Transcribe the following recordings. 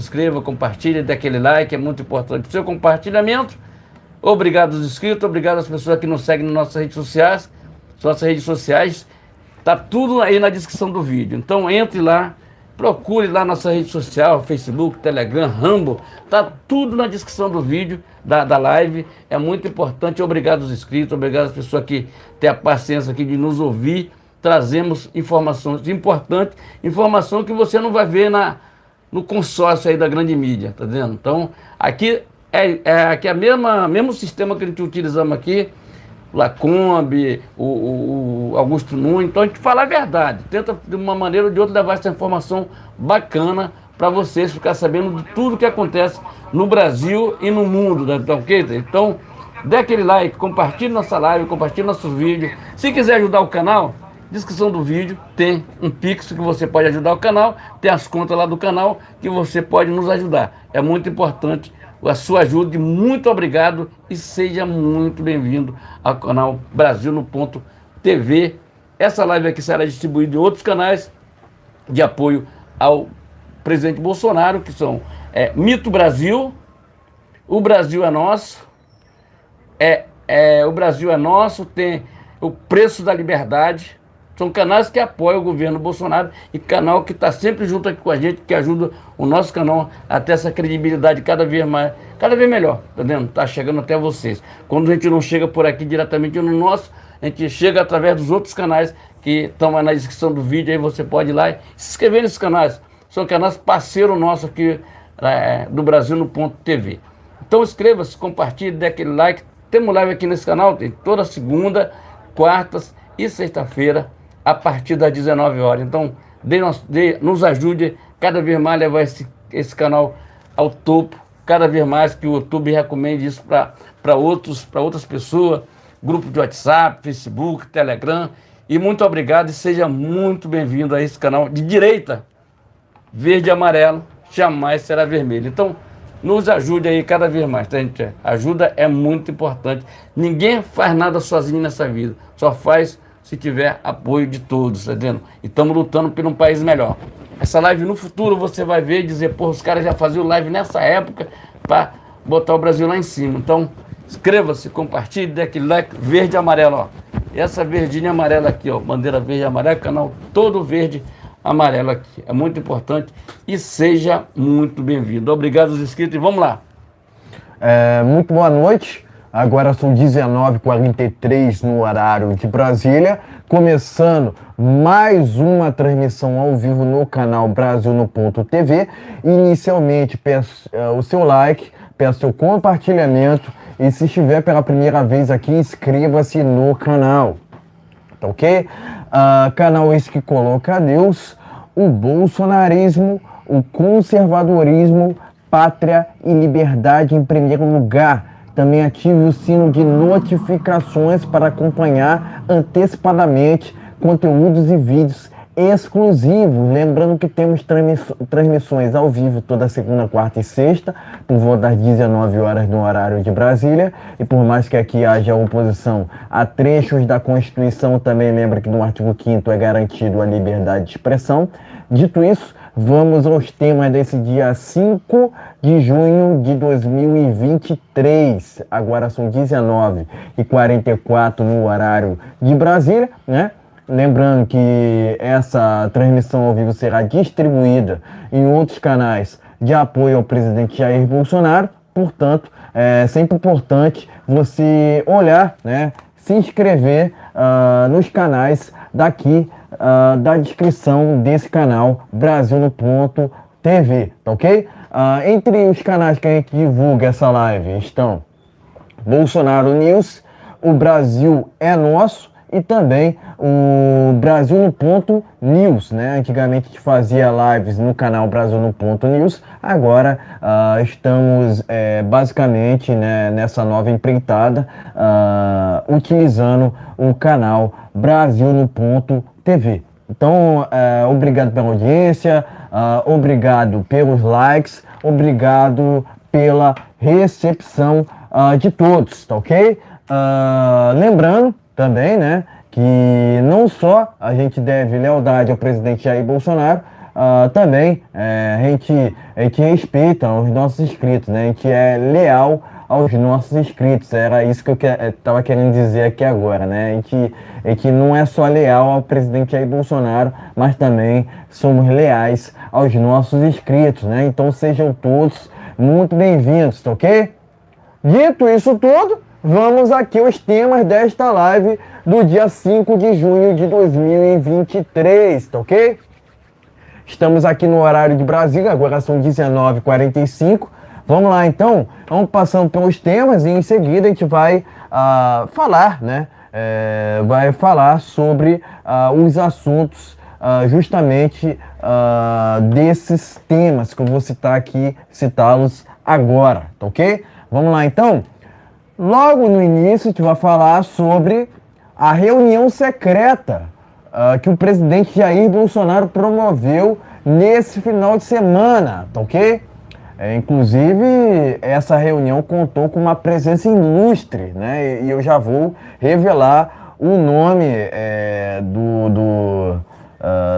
inscreva, compartilhe, dê aquele like, é muito importante o seu compartilhamento. Obrigado aos inscritos, obrigado às pessoas que nos seguem nas nossas redes sociais, tá tudo aí na descrição do vídeo. Então entre lá, procure lá nossa rede social, Facebook, Telegram, Rumble, tá tudo na descrição do vídeo, da live. É muito importante. Obrigado aos inscritos, obrigado às pessoas que têm a paciência aqui de nos ouvir. Trazemos informações importantes, informação que você não vai ver no consórcio aí da grande mídia, tá vendo? Então, aqui aqui é mesmo sistema que a gente utilizamos aqui, Lacombe, o Augusto Nunes. Então a gente fala a verdade, tenta de uma maneira ou de outra levar essa informação bacana para vocês ficar sabendo de tudo que acontece no Brasil e no mundo, tá ok? Então dê aquele like, compartilhe nossa live, compartilhe nossos vídeos. Se quiser ajudar o canal, descrição do vídeo tem um Pix que você pode ajudar o canal, tem as contas lá do canal que você pode nos ajudar. É muito importante a sua ajuda, muito obrigado e seja muito bem-vindo ao canal Brasil no Ponto TV. Essa live aqui será distribuída em outros canais de apoio ao presidente Bolsonaro, que são Mito Brasil, O Brasil é Nosso, O Brasil é Nosso, tem o Preço da Liberdade. São canais que apoiam o governo Bolsonaro e canal que está sempre junto aqui com a gente, que ajuda o nosso canal a ter essa credibilidade cada vez melhor, tá vendo? Tá chegando até vocês. Quando a gente não chega por aqui diretamente no nosso, a gente chega através dos outros canais que estão aí na descrição do vídeo, aí você pode ir lá e se inscrever nesses canais. São canais parceiros nossos aqui do Brasil no Ponto TV. Então inscreva-se, compartilhe, dê aquele like. Temos live aqui nesse canal, tem toda segunda, quartas e sexta-feira, a partir das 19 horas. Então, nos ajude cada vez mais a levar esse canal ao topo, cada vez mais que o YouTube recomende isso para outras pessoas, grupo de WhatsApp, Facebook, Telegram. E muito obrigado e seja muito bem-vindo a esse canal de direita, verde e amarelo, jamais será vermelho. Então, nos ajude aí cada vez mais, tá, gente? Ajuda é muito importante. Ninguém faz nada sozinho nessa vida, só faz se tiver apoio de todos, tá vendo? E estamos lutando por um país melhor. Essa live no futuro você vai ver e dizer, pô, os caras já faziam live nessa época para botar o Brasil lá em cima. Então, inscreva-se, compartilhe, dê aquele like verde e amarelo, ó. E essa verdinha e amarela aqui, ó, bandeira verde e amarela, canal todo verde e amarelo aqui. É muito importante e seja muito bem-vindo. Obrigado aos inscritos e vamos lá. Muito boa noite. Agora são 19h43 no horário de Brasília, começando mais uma transmissão ao vivo no canal Brasil no Ponto TV. Inicialmente peço o seu like, peço seu compartilhamento e se estiver pela primeira vez aqui, inscreva-se no canal, tá ok? Canal esse que coloca Deus, o bolsonarismo, o conservadorismo, pátria e liberdade em primeiro lugar. Também ative o sino de notificações para acompanhar antecipadamente conteúdos e vídeos exclusivos. Lembrando que temos transmissões ao vivo toda segunda, quarta e sexta, por volta das 19 horas no horário de Brasília. E por mais que aqui haja oposição a trechos da Constituição, também lembra que no artigo 5º é garantido a liberdade de expressão. Dito isso, vamos aos temas desse dia 5 de junho de 2023. Agora são 19h44 no horário de Brasília, né? Lembrando que essa transmissão ao vivo será distribuída em outros canais de apoio ao presidente Jair Bolsonaro. Portanto, é sempre importante você olhar, né? Se inscrever nos canais daqui da descrição desse canal Brasil no Ponto TV, tá ok? Entre os canais que a gente divulga essa live estão Bolsonaro News, o Brasil é Nosso e também o Brasil no Ponto News, né? Antigamente a gente fazia lives no canal Brasil no Ponto News, agora estamos basicamente, né, nessa nova empreitada utilizando o canal Brasil no Ponto TV. Então, obrigado pela audiência, obrigado pelos likes, obrigado pela recepção de todos, tá ok? Lembrando também, né, que não só a gente deve lealdade ao presidente Jair Bolsonaro, também a gente respeita os nossos inscritos, né? A gente é leal aos nossos inscritos. Era isso que eu estava querendo dizer aqui agora, né? A gente não é só leal ao presidente Jair Bolsonaro, mas também somos leais aos nossos inscritos, né? Então sejam todos muito bem-vindos, tá ok? Dito isso tudo, vamos aqui aos temas desta live do dia 5 de junho de 2023, tá ok? Estamos aqui no horário de Brasília, agora são 19h45. Vamos lá então, vamos passando pelos temas e em seguida a gente vai falar, né? Vai falar sobre os assuntos justamente desses temas que eu vou citar aqui, citá-los agora, tá ok? Vamos lá então? Logo no início a gente vai falar sobre a reunião secreta que o presidente Jair Bolsonaro promoveu nesse final de semana, tá ok? Inclusive, essa reunião contou com uma presença ilustre, né? E eu já vou revelar o nome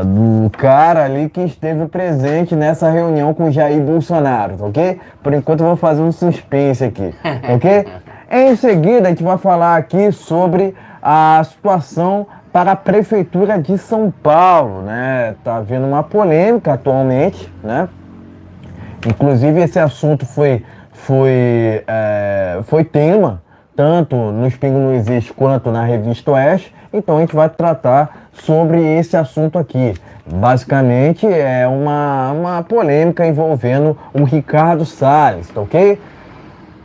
do cara ali que esteve presente nessa reunião com Jair Bolsonaro, tá ok? Por enquanto eu vou fazer um suspense aqui, tá ok? Em seguida, a gente vai falar aqui sobre a situação para a Prefeitura de São Paulo, né? Tá havendo uma polêmica atualmente, né? Inclusive esse assunto foi tema, tanto no Pingo não Existe quanto na Revista Oeste, então a gente vai tratar sobre esse assunto aqui. Basicamente é uma polêmica envolvendo o Ricardo Salles, tá ok?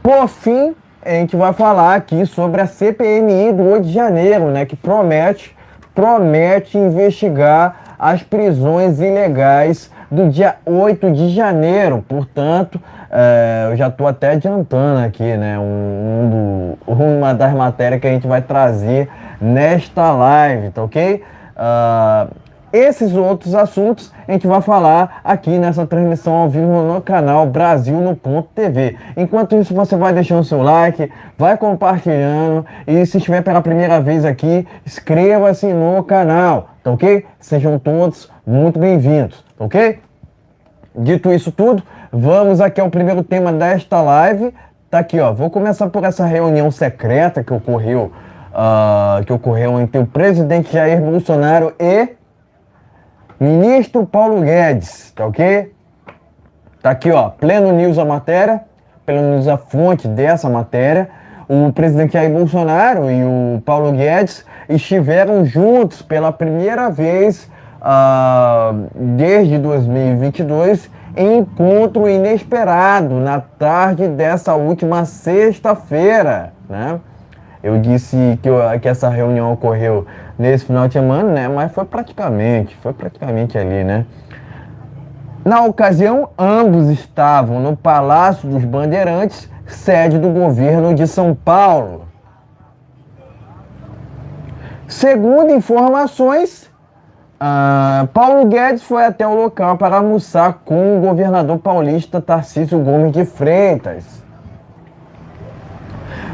Por fim, a gente vai falar aqui sobre a CPMI do 8 de janeiro, né, que promete investigar as prisões ilegais do dia 8 de janeiro. Portanto, eu já estou até adiantando aqui, né, uma das matérias que a gente vai trazer nesta live, tá ok? Esses outros assuntos a gente vai falar aqui nessa transmissão ao vivo no canal Brasil no Ponto TV. Enquanto isso, você vai deixando o seu like, vai compartilhando e se estiver pela primeira vez aqui, inscreva-se no canal, tá ok? Sejam todos muito bem-vindos, tá ok? Dito isso tudo, vamos aqui ao primeiro tema desta live. Tá aqui, ó. Vou começar por essa reunião secreta que ocorreu entre o presidente Jair Bolsonaro e ministro Paulo Guedes, tá ok? Tá aqui, ó, Pleno News a matéria, Pleno News a fonte dessa matéria. O presidente Jair Bolsonaro e o Paulo Guedes estiveram juntos pela primeira vez desde 2022 em encontro inesperado na tarde dessa última sexta-feira, né? Eu disse que essa reunião ocorreu nesse final de semana, né? Mas foi praticamente ali, né? Na ocasião, ambos estavam no Palácio dos Bandeirantes, sede do governo de São Paulo. Segundo informações, Paulo Guedes foi até o local para almoçar com o governador paulista Tarcísio Gomes de Freitas.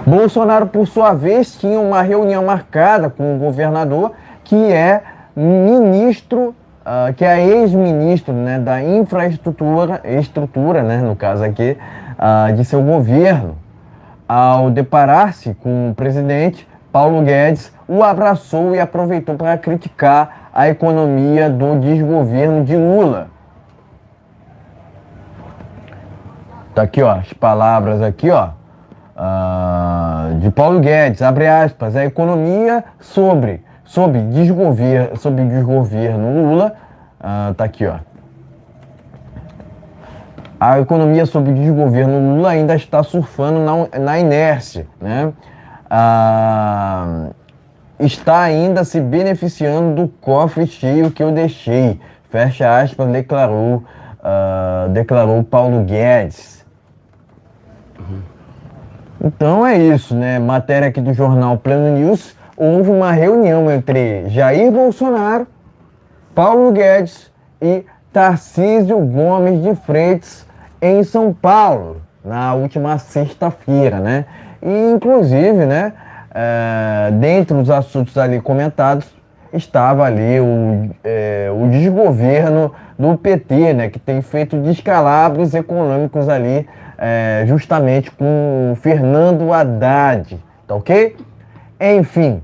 Bolsonaro, por sua vez, tinha uma reunião marcada com o governador, que é ex-ministro, né, da infraestrutura, né, no caso aqui, de seu governo. Ao deparar-se com o presidente, Paulo Guedes o abraçou e aproveitou para criticar a economia do desgoverno de Lula. Tá aqui, ó, as palavras aqui, ó. De Paulo Guedes, abre aspas, a economia sob desgoverno Lula, tá aqui, ó. A economia sob desgoverno Lula ainda está surfando na inércia, né? Está ainda se beneficiando do cofre cheio que eu deixei, fecha aspas, declarou Paulo Guedes. Então é isso, né? Matéria aqui do jornal Pleno News. Houve uma reunião entre Jair Bolsonaro, Paulo Guedes e Tarcísio Gomes de Freitas em São Paulo, na última sexta-feira, né? E, inclusive, né, dentre os assuntos ali comentados, estava ali o desgoverno do PT, né, que tem feito descalabros econômicos ali, justamente com o Fernando Haddad, tá ok? Enfim,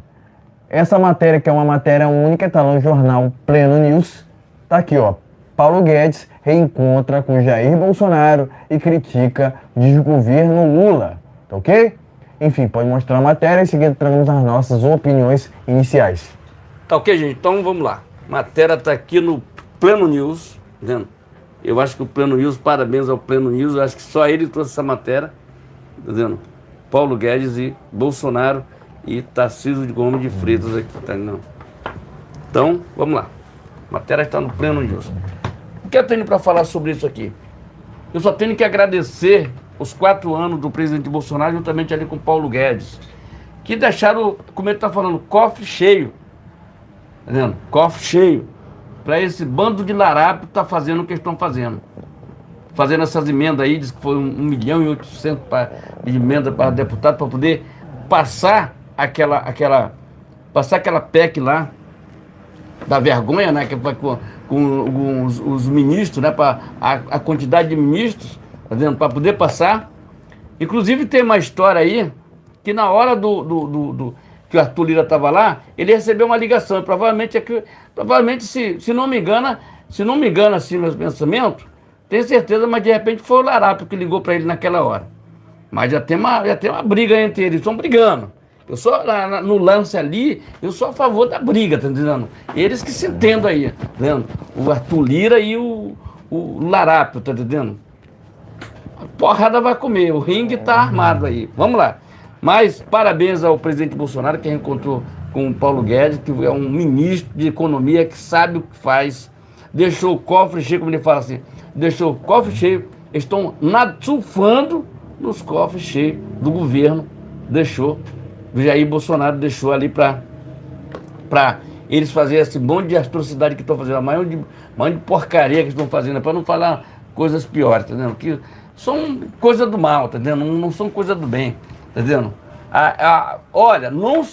essa matéria, que é uma matéria única, tá lá no jornal Pleno News, tá aqui, ó. Paulo Guedes reencontra com Jair Bolsonaro e critica desgoverno Lula, tá ok? Enfim, pode mostrar a matéria e seguir trazendo as nossas opiniões iniciais. Tá ok, gente? Então vamos lá. A matéria tá aqui no Pleno News, entendeu? Eu acho que o Pleno News, parabéns ao Pleno News, eu acho que só ele trouxe essa matéria, entendeu? Paulo Guedes e Bolsonaro e Tarcísio de Gomes de Freitas aqui, tá? Não. Então, vamos lá. A matéria está no Pleno News. O que eu tenho para falar sobre isso aqui? Eu só tenho que agradecer os 4 anos do presidente Bolsonaro, juntamente ali com Paulo Guedes, que deixaram, como ele está falando, cofre cheio, tá vendo? Cofre cheio, para esse bando de larápio tá fazendo o que estão fazendo. Fazendo essas emendas aí, diz que foi 1.800.000 de emenda para deputado, para poder passar aquela PEC lá, da vergonha, né, que foi com os ministros, né, para a quantidade de ministros, tá vendo, para poder passar. Inclusive tem uma história aí, que na hora que o Arthur Lira estava lá, ele recebeu uma ligação, e provavelmente se não me engana assim meus pensamentos, tenho certeza, mas de repente foi o Larápio que ligou para ele naquela hora. Mas já tem uma briga entre eles, estão brigando. Eu sou, no lance ali, eu sou a favor da briga, tá entendendo? Eles que se entendam aí, tá entendendo? O Arthur Lira e o Larápio, tá entendendo? A porrada vai comer, o ringue tá armado aí. Vamos lá. Mas parabéns ao presidente Bolsonaro, que encontrou com o Paulo Guedes, que é um ministro de economia que sabe o que faz. Deixou o cofre cheio, como ele fala assim, deixou o cofre cheio, estão surfando nos cofres cheios do governo, deixou. O Jair Bolsonaro deixou ali para eles fazerem esse monte de atrocidade que estão fazendo, a maior de porcaria que estão fazendo, para não falar coisas piores, tá entendendo? Que são coisas do mal, tá entendendo? Não são coisas do bem, tá entendendo? Olha, não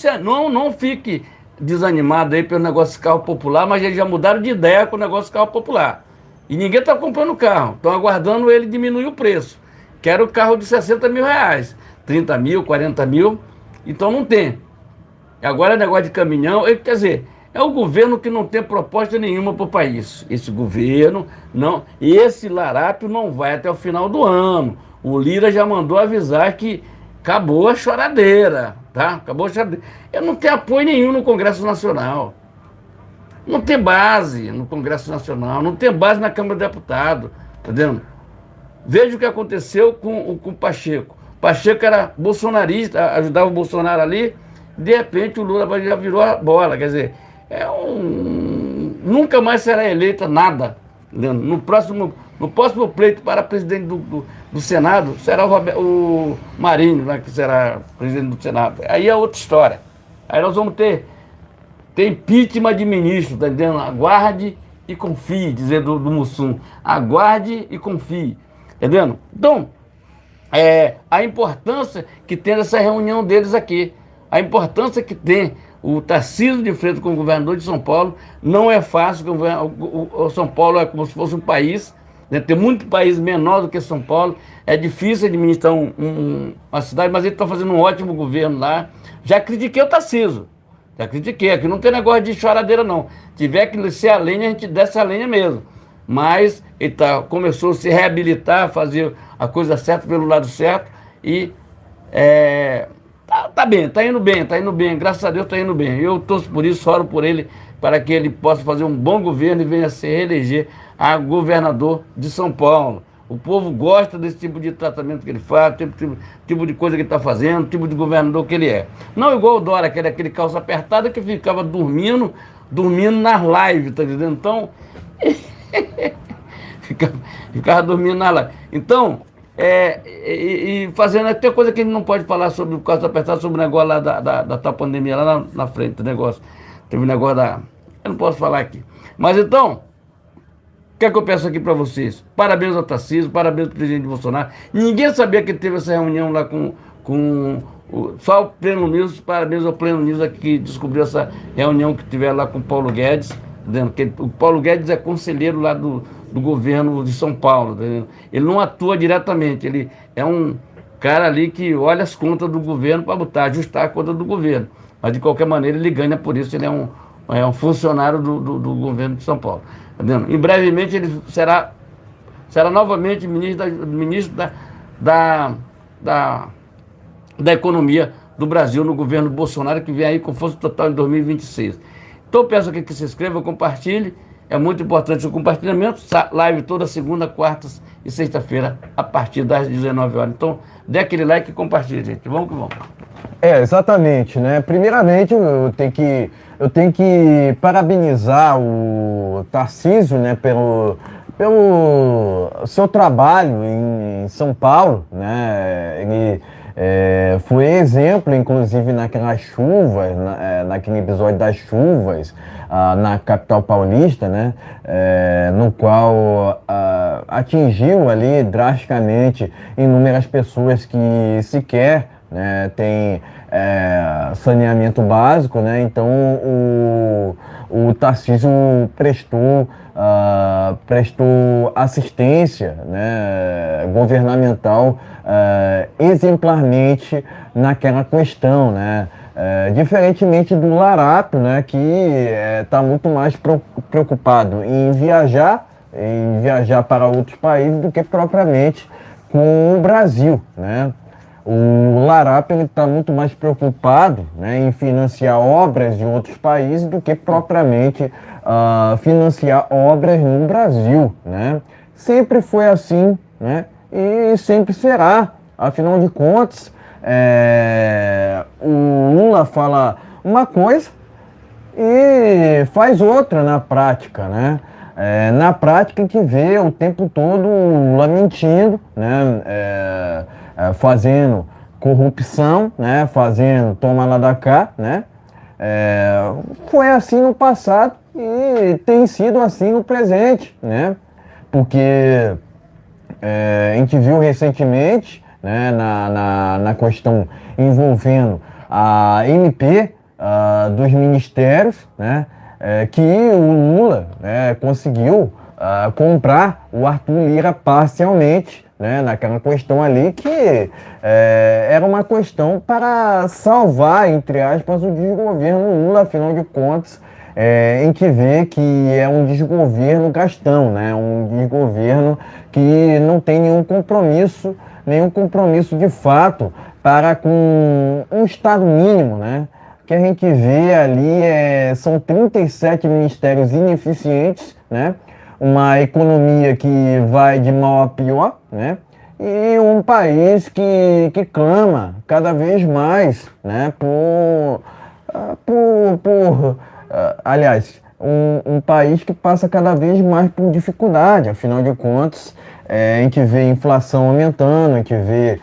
fique desanimado aí pelo negócio de carro popular, mas eles já mudaram de ideia com o negócio de carro popular. E ninguém está comprando carro, estão aguardando ele diminuir o preço. Quero o carro de 60 mil reais, 30 mil, 40 mil. Então não tem. Agora é negócio de caminhão, quer dizer, é o governo que não tem proposta nenhuma para o país. Esse governo, não, esse larápio não vai até o final do ano. O Lira já mandou avisar que acabou a choradeira, tá? Acabou a choradeira. Eu não tenho apoio nenhum no Congresso Nacional. Não tem base no Congresso Nacional, não tem base na Câmara de Deputados, tá vendo? Veja o que aconteceu com o Pacheco. Pacheco era bolsonarista, ajudava o Bolsonaro ali, de repente o Lula já virou a bola, quer dizer, nunca mais será eleita nada. No próximo pleito para presidente do Senado, será o Marinho, né, que será presidente do Senado. Aí é outra história. Aí nós vamos ter impeachment de ministro, tá entendendo? Aguarde e confie, dizer do Mussum. Aguarde e confie, entendendo? Então, a importância que tem essa reunião deles aqui, a importância que tem o Tarcísio de Freitas como governador de São Paulo, não é fácil. O São Paulo é como se fosse um país, né? Tem muito país menor do que São Paulo, é difícil administrar uma cidade, mas ele está fazendo um ótimo governo lá. Já critiquei o Tarcísio, aqui não tem negócio de choradeira não, tiver que descer a lenha, a gente desce a lenha mesmo, mas ele começou a se reabilitar, a fazer a coisa certa pelo lado certo e tá bem, tá indo bem, graças a Deus tá indo bem. Eu torço por isso, oro por ele, para que ele possa fazer um bom governo e venha se reeleger a governador de São Paulo. O povo gosta desse tipo de tratamento que ele faz, tipo de coisa que ele está fazendo, tipo de governador que ele é. Não igual o Dória, que era aquele calça apertada que ficava dormindo nas lives, tá entendendo? Então, ficava dormindo na live. Então, fazendo até coisa que ele não pode falar sobre o calça apertada, sobre o negócio lá da pandemia, lá na frente do negócio. Teve um negócio eu não posso falar aqui. Mas então, o que é que eu peço aqui para vocês? Parabéns ao Tarcísio, parabéns ao presidente Bolsonaro. Ninguém sabia que teve essa reunião lá só o Pleno News, parabéns ao Pleno News aqui que descobriu essa reunião que tiver lá com o Paulo Guedes, entendeu? O Paulo Guedes é conselheiro lá do governo de São Paulo, entendeu? Ele não atua diretamente, ele é um cara ali que olha as contas do governo para botar, ajustar a conta do governo. Mas de qualquer maneira ele ganha por isso, ele é um funcionário do governo de São Paulo. Entendeu? E brevemente ele será novamente ministro da, da, da Economia do Brasil no governo Bolsonaro, que vem aí com força total em 2026. Então eu peço aqui que se inscreva, compartilhe. É muito importante o compartilhamento. Live toda segunda, quarta e sexta-feira, a partir das 19 horas. Então, dê aquele like e compartilhe, gente. Vamos que vamos. Exatamente, né? Primeiramente, eu tenho que parabenizar o Tarcísio, né, pelo seu trabalho em São Paulo, né? Ele foi exemplo, inclusive, naquelas chuvas, naquele episódio das chuvas, na capital paulista, né? No qual atingiu ali drasticamente inúmeras pessoas que sequer, né, tem saneamento básico, né? Então o Tarcísio prestou assistência, né, governamental exemplarmente naquela questão, né? Diferentemente do Larápio, né, que está muito mais preocupado em viajar para outros países do que propriamente com o Brasil, né? O Larápio está muito mais preocupado, né, em financiar obras de outros países do que propriamente financiar obras no Brasil, né? Sempre foi assim, né? E sempre será. Afinal de contas, o Lula fala uma coisa e faz outra na prática, né? Na prática a gente vê o tempo todo o Lula mentindo, né? Fazendo corrupção, né? Fazendo toma lá da cá, né? Foi assim no passado e tem sido assim no presente, né? Porque a gente viu recentemente, né, na questão envolvendo a MP dos ministérios, né, que o Lula, né, conseguiu comprar o Arthur Lira parcialmente, né, naquela questão ali que era uma questão para salvar, entre aspas, o desgoverno Lula. Afinal de contas, a gente vê que é um desgoverno gastão, né, um desgoverno que não tem nenhum compromisso de fato para com um Estado mínimo, né? Que a gente vê ali são 37 ministérios ineficientes, né? Uma economia que vai de mal a pior, né? E um país que clama cada vez mais, né? Aliás, um país que passa cada vez mais por dificuldade. Afinal de contas, a gente vê inflação aumentando, a gente vê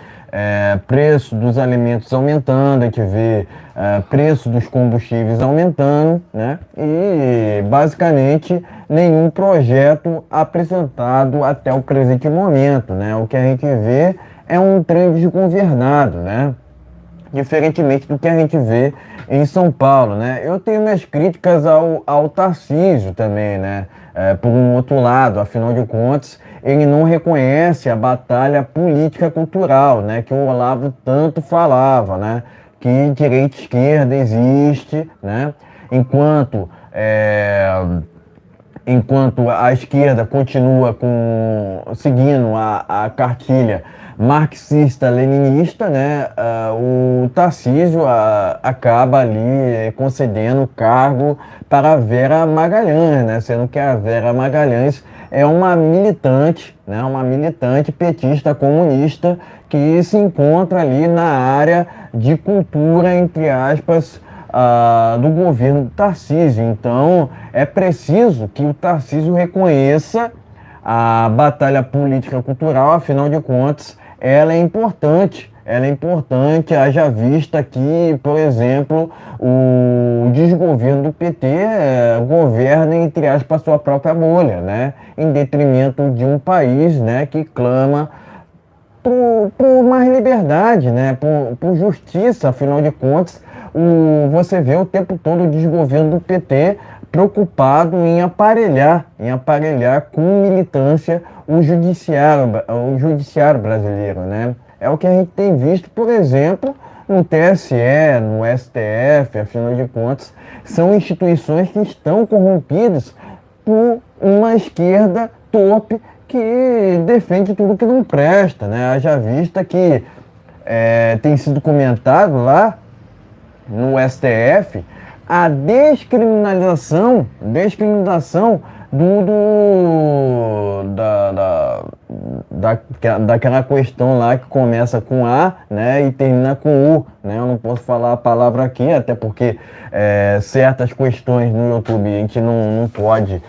preço dos alimentos aumentando, a gente vê preço dos combustíveis aumentando, né? E basicamente nenhum projeto apresentado até o presente momento, né? O que a gente vê é um trem desgovernado, né? Diferentemente do que a gente vê em São Paulo, né? Eu tenho minhas críticas ao Tarcísio também, né? Por um outro lado, afinal de contas, ele não reconhece a batalha política cultural, né? Que o Olavo tanto falava, né? Que direita e esquerda existe, né? Enquanto a esquerda continua seguindo a cartilha marxista-leninista, né, o Tarcísio acaba ali concedendo cargo para a Vera Magalhães, né, sendo que a Vera Magalhães é uma militante, né, uma militante petista comunista que se encontra ali na área de cultura, entre aspas, do governo do Tarcísio. Então, é preciso que o Tarcísio reconheça a batalha política cultural. Afinal de contas, ela é importante, haja vista que, por exemplo, o desgoverno do PT governa, entre aspas, a sua própria bolha, né, em detrimento de um país, né, que clama por mais liberdade, né, por justiça. Afinal de contas, você vê o tempo todo o desgoverno do PT preocupado em aparelhar com militância o judiciário brasileiro, né? É o que a gente tem visto, por exemplo, no TSE, no STF, afinal de contas, são instituições que estão corrompidas por uma esquerda torpe que defende tudo que não presta, né? Haja vista que tem sido comentado lá no STF a descriminalização daquela questão lá que começa com A, né, e termina com U, né? Eu não posso falar a palavra aqui, até porque certas questões no YouTube a gente não pode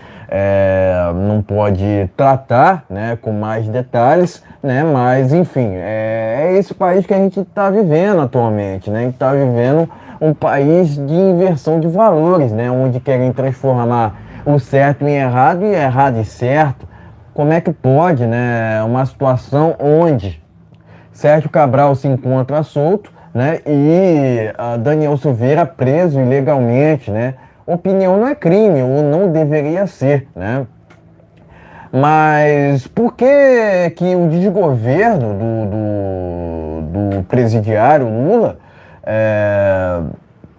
tratar, né, com mais detalhes, né, mas enfim, é esse país que a gente está vivendo atualmente, né? A gente está vivendo um país de inversão de valores, né, onde querem transformar o certo em errado e errado em certo. Como é que pode, né, uma situação onde Sérgio Cabral se encontra solto, né, e Daniel Silveira preso ilegalmente, né? Opinião não é crime, ou não deveria ser, né? Mas por que o desgoverno do presidiário Lula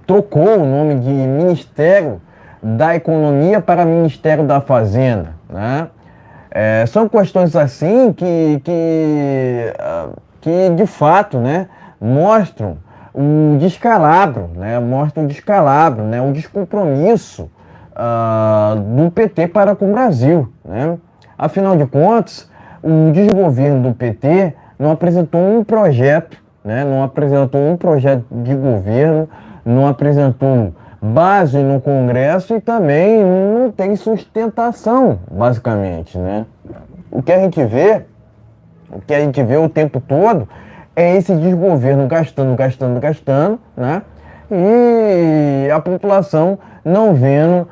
trocou o nome de Ministério da Economia para Ministério da Fazenda, né? São questões assim que de fato, né, mostram o descalabro, né, o descompromisso do PT para com o Brasil, né? Afinal de contas, o desgoverno do PT não apresentou um projeto, né, de governo, não apresentou base no Congresso e também não tem sustentação, basicamente, né? O que a gente vê o tempo todo é esse desgoverno gastando, né? E a população não vendo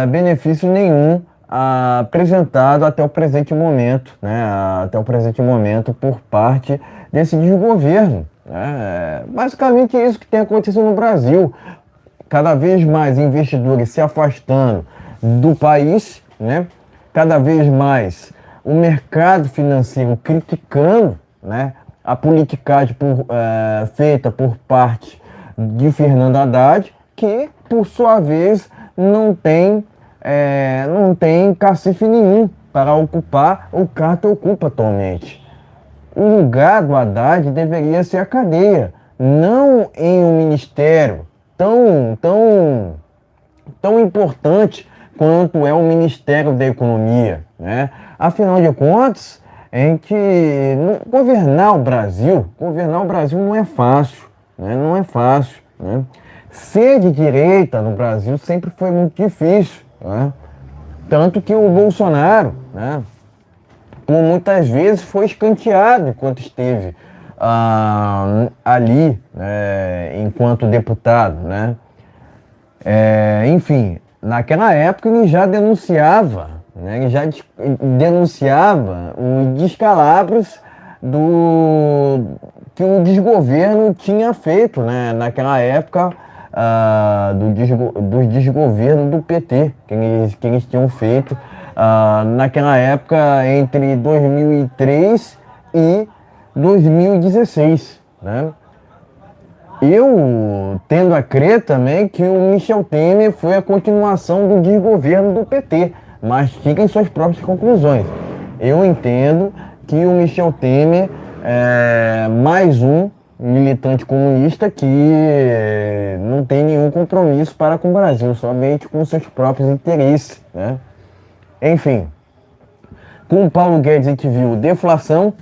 benefício nenhum apresentado até o presente momento, né? Por parte desse desgoverno, né? Basicamente é isso que tem acontecido no Brasil. Cada vez mais investidores se afastando do país, né? Cada vez mais o mercado financeiro criticando, né, a politicagem feita por parte de Fernando Haddad, que, por sua vez, não tem cacife nenhum para ocupar o cargo que ocupa atualmente. O lugar do Haddad deveria ser a cadeia, não em um ministério tão importante quanto é o Ministério da Economia, né? Afinal de contas, governar o Brasil não é fácil, né? Não é fácil, né? Ser de direita no Brasil sempre foi muito difícil, né? Tanto que o Bolsonaro, né, por muitas vezes foi escanteado enquanto esteve ali, enquanto deputado, né? Enfim, naquela época ele já denunciava, né? Os descalabros que o desgoverno tinha feito, né? Naquela época do desgoverno do PT, que eles tinham feito naquela época entre 2003 e 2016, né? Eu tendo a crer também que o Michel Temer foi a continuação do desgoverno do PT, mas fiquem suas próprias conclusões. Eu entendo que o Michel Temer é mais um militante comunista que não tem nenhum compromisso para com o Brasil, somente com seus próprios interesses, né? Enfim, com o Paulo Guedes a gente viu deflação,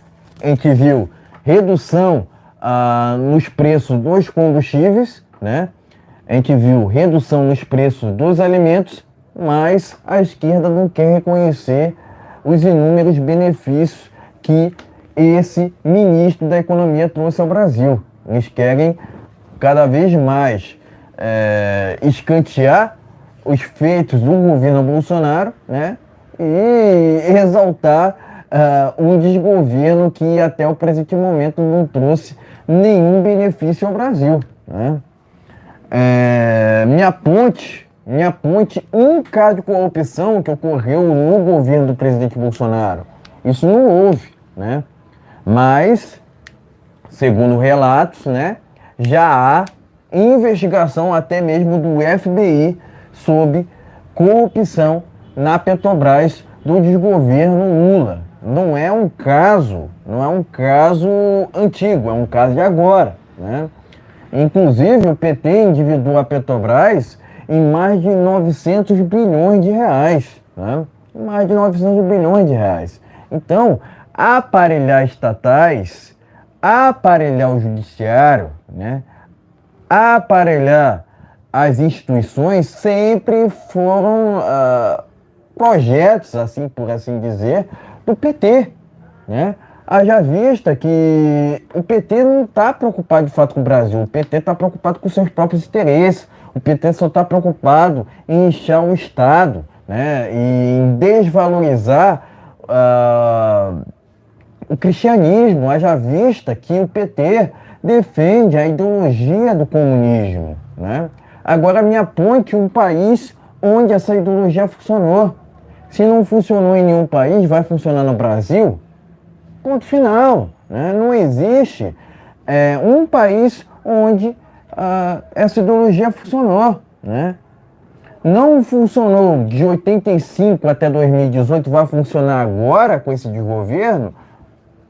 a gente viu redução nos preços dos combustíveis, né? A gente viu redução nos preços dos alimentos, mas a esquerda não quer reconhecer os inúmeros benefícios que esse ministro da Economia trouxe ao Brasil. Eles querem cada vez mais escantear os feitos do governo Bolsonaro, né? E exaltar um desgoverno que até o presente momento não trouxe nenhum benefício ao Brasil, né? Minha ponte me aponte um caso de corrupção que ocorreu no governo do presidente Bolsonaro. Isso não houve, né? Mas, segundo relatos, né, já há investigação até mesmo do FBI sobre corrupção na Petrobras do desgoverno Lula. Não é um caso antigo, é um caso de agora, né? Inclusive, o PT endividou a Petrobras em mais de 900 bilhões de reais, né? Mais de 900 bilhões de reais. Então, aparelhar estatais, aparelhar o judiciário, né? Aparelhar as instituições sempre foram projetos, assim por assim dizer, do PT, né? Haja vista que o PT não está preocupado de fato com o Brasil, o PT está preocupado com seus próprios interesses, o PT só está preocupado em inchar o Estado, né? E em desvalorizar o cristianismo. Haja vista que o PT defende a ideologia do comunismo, né? Agora me aponte um país onde essa ideologia funcionou. Se não funcionou em nenhum país, vai funcionar no Brasil? Ponto final, né? Não existe um país onde essa ideologia funcionou, né? Não funcionou de 85 até 2018, vai funcionar agora com esse desgoverno?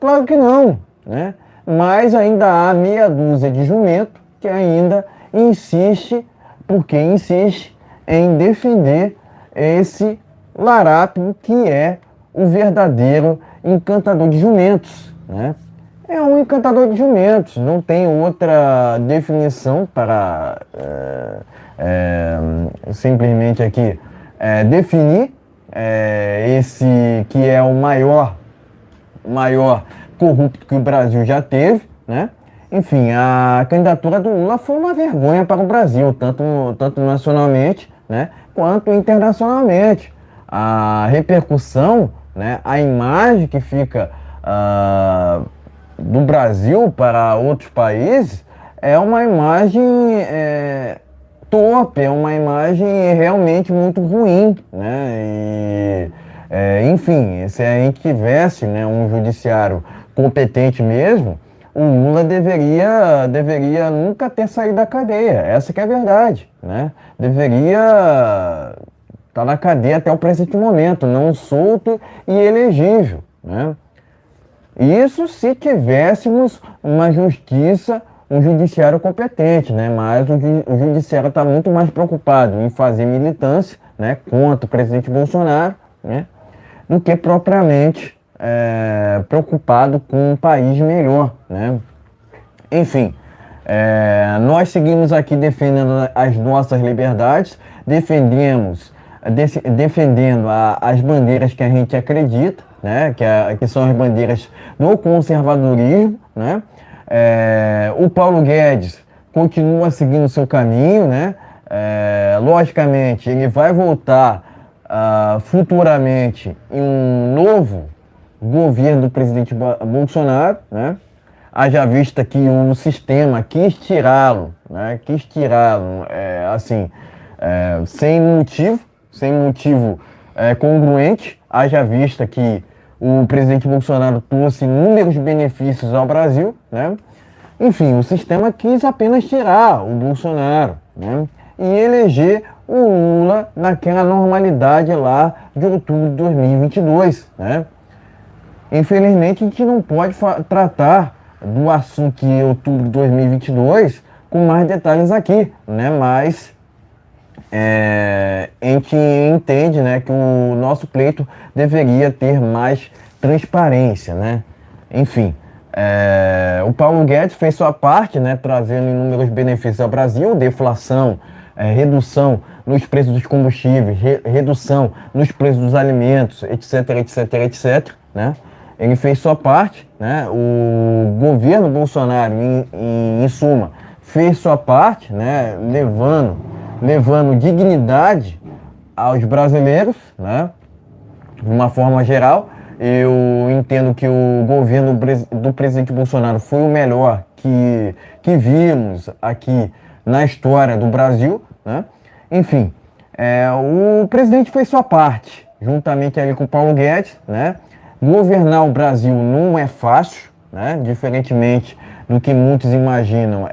Claro que não, né? Mas ainda há meia dúzia de jumento que ainda insiste, porque insiste em defender esse larápio que é o verdadeiro encantador de jumentos, né? É um encantador de jumentos, não tem outra definição para simplesmente aqui definir esse que é o maior corrupto que o Brasil já teve, né? Enfim, a candidatura do Lula foi uma vergonha para o Brasil, tanto nacionalmente, né, quanto internacionalmente. A repercussão, né, a imagem que fica do Brasil para outros países é uma imagem torpe, é uma imagem realmente muito ruim, né? Enfim, se a gente tivesse, né, um judiciário competente mesmo, o Lula deveria nunca ter saído da cadeia. Essa que é a verdade, né? Deveria estar na cadeia até o presente momento, não solto e elegível, né? Isso se tivéssemos uma justiça, um judiciário competente, né? Mas o judiciário está muito mais preocupado em fazer militância, né, contra o presidente Bolsonaro, né, do que propriamente preocupado com um país melhor, né? Enfim, nós seguimos aqui defendendo as nossas liberdades, defendendo as bandeiras que a gente acredita, né? Que são as bandeiras do conservadorismo, né? O Paulo Guedes continua seguindo o seu caminho, né? Logicamente, ele vai voltar futuramente em um novo governo do presidente Bolsonaro, né? Haja vista que o sistema quis tirá-lo, né? Assim, sem motivo congruente, haja vista que o presidente Bolsonaro trouxe inúmeros benefícios ao Brasil, né? Enfim, o sistema quis apenas tirar o Bolsonaro, né, e eleger o Lula naquela normalidade lá de outubro de 2022, né? Infelizmente, a gente não pode tratar do assunto de outubro de 2022 com mais detalhes aqui, né? Mas a gente entende, né, que o nosso pleito deveria ter mais transparência, né? Enfim, o Paulo Guedes fez sua parte, né, trazendo inúmeros benefícios ao Brasil, deflação, redução nos preços dos combustíveis, redução nos preços dos alimentos, etc, etc, etc, né? Ele fez sua parte, né? O governo Bolsonaro, em suma, fez sua parte, né, levando dignidade aos brasileiros, né? De uma forma geral. Eu entendo que o governo do presidente Bolsonaro foi o melhor que vimos aqui na história do Brasil, né? Enfim, O presidente fez sua parte, juntamente ali com o Paulo Guedes, né? Governar o Brasil não é fácil, né? Diferentemente do que muitos imaginam,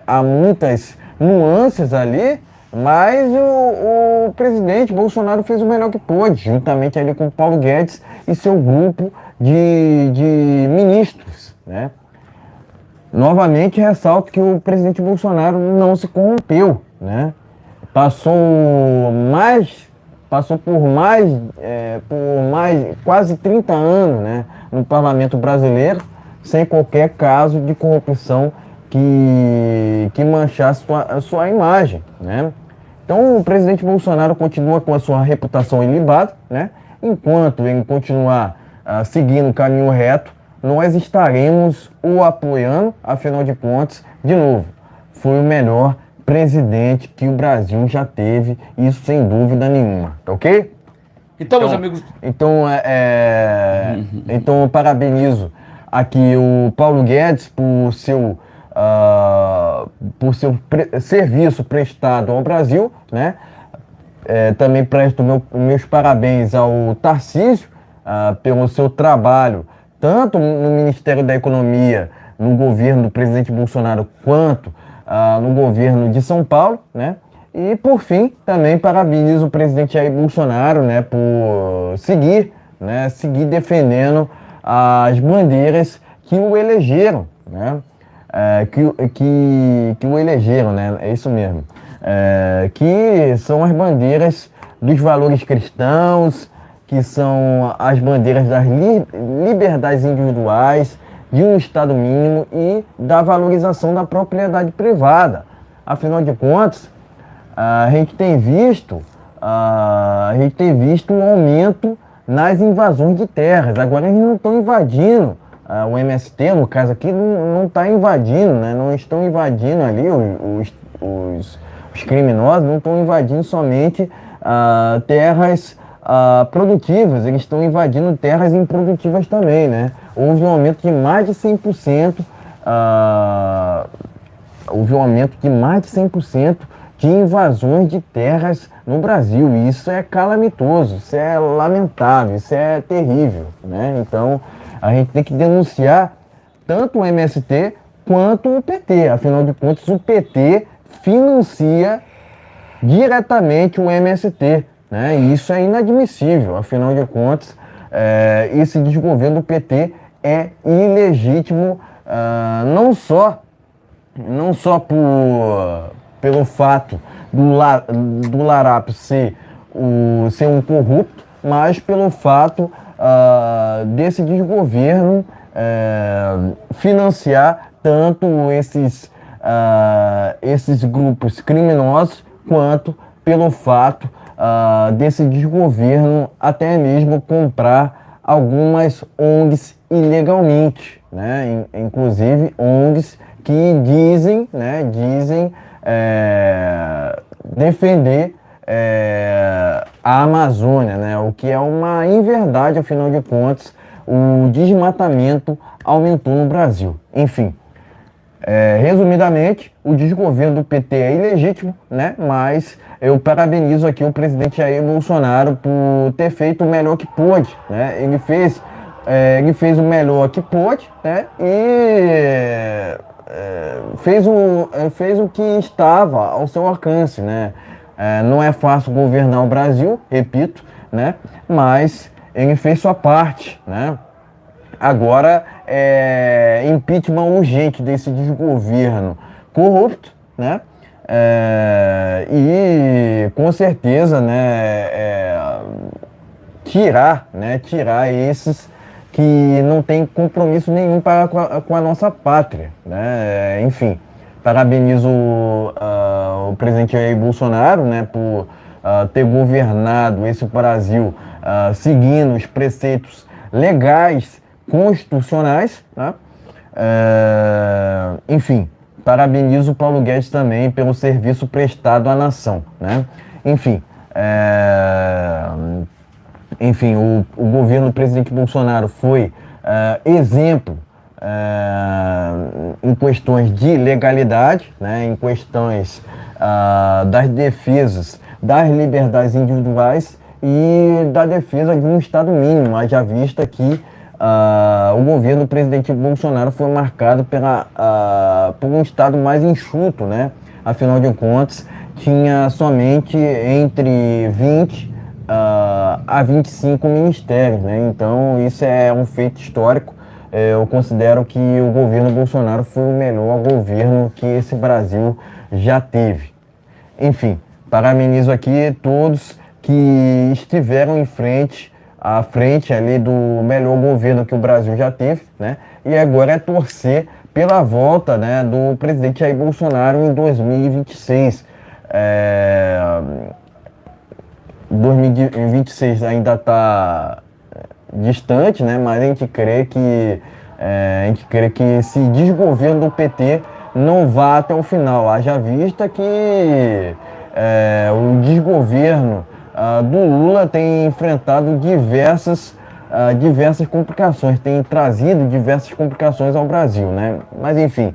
há muitas nuances ali, mas o presidente Bolsonaro fez o melhor que pôde, juntamente ali com o Paulo Guedes e seu grupo de ministros, né? Novamente ressalto que o presidente Bolsonaro não se corrompeu, né? Passou por mais quase 30 anos, né, no parlamento brasileiro, sem qualquer caso de corrupção que manchasse a sua imagem, né? Então o presidente Bolsonaro continua com a sua reputação ilibada, né? Enquanto ele continuar seguindo o caminho reto, nós estaremos o apoiando, afinal de contas, de novo, foi o melhor presidente que o Brasil já teve, isso sem dúvida nenhuma, tá ok? Então, meus amigos. Então eu parabenizo aqui o Paulo Guedes por seu serviço prestado ao Brasil, né? Também presto meus parabéns ao Tarcísio pelo seu trabalho, tanto no Ministério da Economia, no governo do presidente Bolsonaro, quanto no governo de São Paulo, né? E, por fim, também parabenizo o presidente Jair Bolsonaro, né, por seguir defendendo as bandeiras que o elegeram, né? Que o elegeram, né? É isso mesmo. Que são as bandeiras dos valores cristãos, que são as bandeiras das liberdades individuais, de um Estado mínimo e da valorização da propriedade privada. Afinal de contas, a gente tem visto um aumento nas invasões de terras. Agora eles não estão invadindo, o MST, no caso aqui, não está invadindo, né? Não estão invadindo ali, os criminosos não estão invadindo somente terras produtivas, eles estão invadindo terras improdutivas também, né? Houve um aumento de mais de 100%, de invasões de terras no Brasil. E isso é calamitoso, isso é lamentável, isso é terrível, né? Então, a gente tem que denunciar tanto o MST quanto o PT. Afinal de contas, o PT financia diretamente o MST, né? E isso é inadmissível. Afinal de contas, esse desgoverno do PT é ilegítimo, não só pelo fato do Larápio ser um corrupto, mas pelo fato desse desgoverno financiar tanto esses grupos criminosos, quanto pelo fato desse desgoverno até mesmo comprar algumas ONGs ilegalmente, né? Inclusive ONGs que dizem defender a Amazônia, né? O que é uma inverdade, afinal de contas, o desmatamento aumentou no Brasil. Enfim, resumidamente, o desgoverno do PT é ilegítimo, né? Mas eu parabenizo aqui o presidente Jair Bolsonaro por ter feito o melhor que pôde, né? Ele fez o melhor que pôde, né? E fez o que estava ao seu alcance, né? Não é fácil governar o Brasil, repito, né? Mas ele fez sua parte, né? Agora, impeachment urgente desse desgoverno corrupto, né? E com certeza, né? Tirar esses que não têm compromisso nenhum com a nossa pátria, né? Enfim, parabenizo o presidente Jair Bolsonaro, né, por ter governado esse Brasil seguindo os preceitos legais, constitucionais, tá? Enfim, parabenizo o Paulo Guedes também pelo serviço prestado à nação, né? Enfim, o governo do presidente Bolsonaro foi exemplo em questões de legalidade, né, em questões das defesas das liberdades individuais e da defesa de um Estado mínimo, haja vista que o governo do presidente Bolsonaro foi marcado por um Estado mais enxuto, né? Afinal de contas, tinha somente entre 20 a 25 ministérios, né? Então, isso é um feito histórico. Eu considero que o governo Bolsonaro foi o melhor governo que esse Brasil já teve. Enfim, parabenizo aqui todos que estiveram à frente ali do melhor governo que o Brasil já teve, né? E agora é torcer pela volta, né, do presidente Jair Bolsonaro em 2026. 2026 ainda está distante, né? Mas a gente crê que esse desgoverno do PT não vá até o final. Haja vista que o desgoverno do Lula tem enfrentado diversas complicações, tem trazido diversas complicações ao Brasil, né? Mas enfim,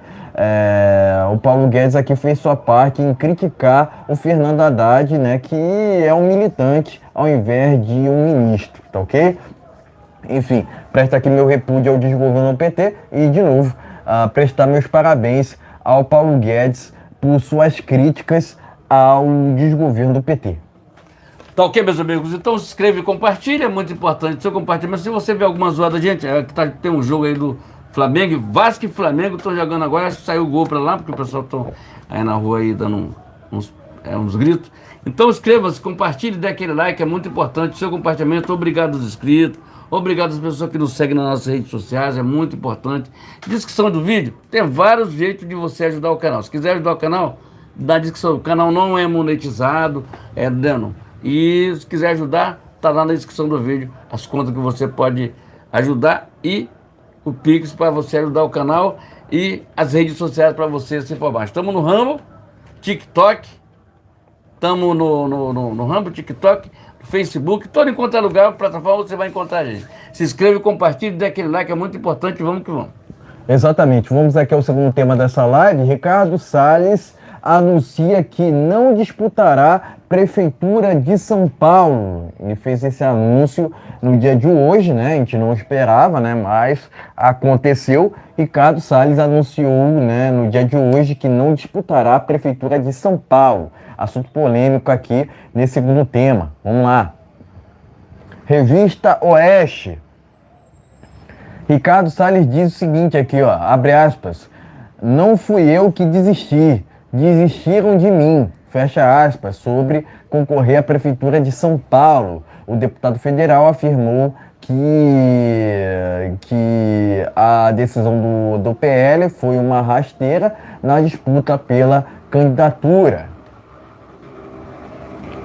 o Paulo Guedes aqui fez sua parte em criticar o Fernando Haddad, né, que é um militante ao invés de um ministro, tá ok? Enfim, presta aqui meu repúdio ao desgoverno do PT e, de novo, prestar meus parabéns ao Paulo Guedes por suas críticas ao desgoverno do PT. Tá ok, meus amigos? Então se inscreve e compartilha, é muito importante o seu compartilhamento. Se você vê alguma zoada, gente, tem um jogo aí do Flamengo, Vasco e Flamengo estão jogando agora, acho que saiu o gol pra lá, porque o pessoal está aí na rua aí dando uns gritos. Então inscreva-se, compartilhe, dê aquele like, é muito importante o seu compartilhamento. Obrigado aos inscritos, obrigado às pessoas que nos seguem nas nossas redes sociais, é muito importante. Descrição do vídeo, tem vários jeitos de você ajudar o canal. Se quiser ajudar o canal, na descrição, o canal não é monetizado, e se quiser ajudar, tá lá na descrição do vídeo as contas que você pode ajudar e o Pix para você ajudar o canal e as redes sociais para você se informar. Estamos no Rumble, TikTok, estamos no Rumble, TikTok, Facebook, todo em quanto é lugar, plataforma você vai encontrar a gente. Se inscreva, compartilhe, dê aquele like, é muito importante, vamos que vamos. Exatamente, vamos aqui ao segundo tema dessa live. Ricardo Salles anuncia que não disputará Prefeitura de São Paulo. Ele fez esse anúncio no dia de hoje, né? A gente não esperava, né? Mas aconteceu. Ricardo Salles anunciou, né, no dia de hoje que não disputará a Prefeitura de São Paulo. Assunto polêmico aqui nesse segundo tema. Vamos lá. Revista Oeste. Ricardo Salles diz o seguinte aqui, ó, abre aspas. Não fui eu que desisti. Desistiram de mim, fecha aspas, sobre concorrer à Prefeitura de São Paulo. O deputado federal afirmou que a decisão do PL foi uma rasteira na disputa pela candidatura.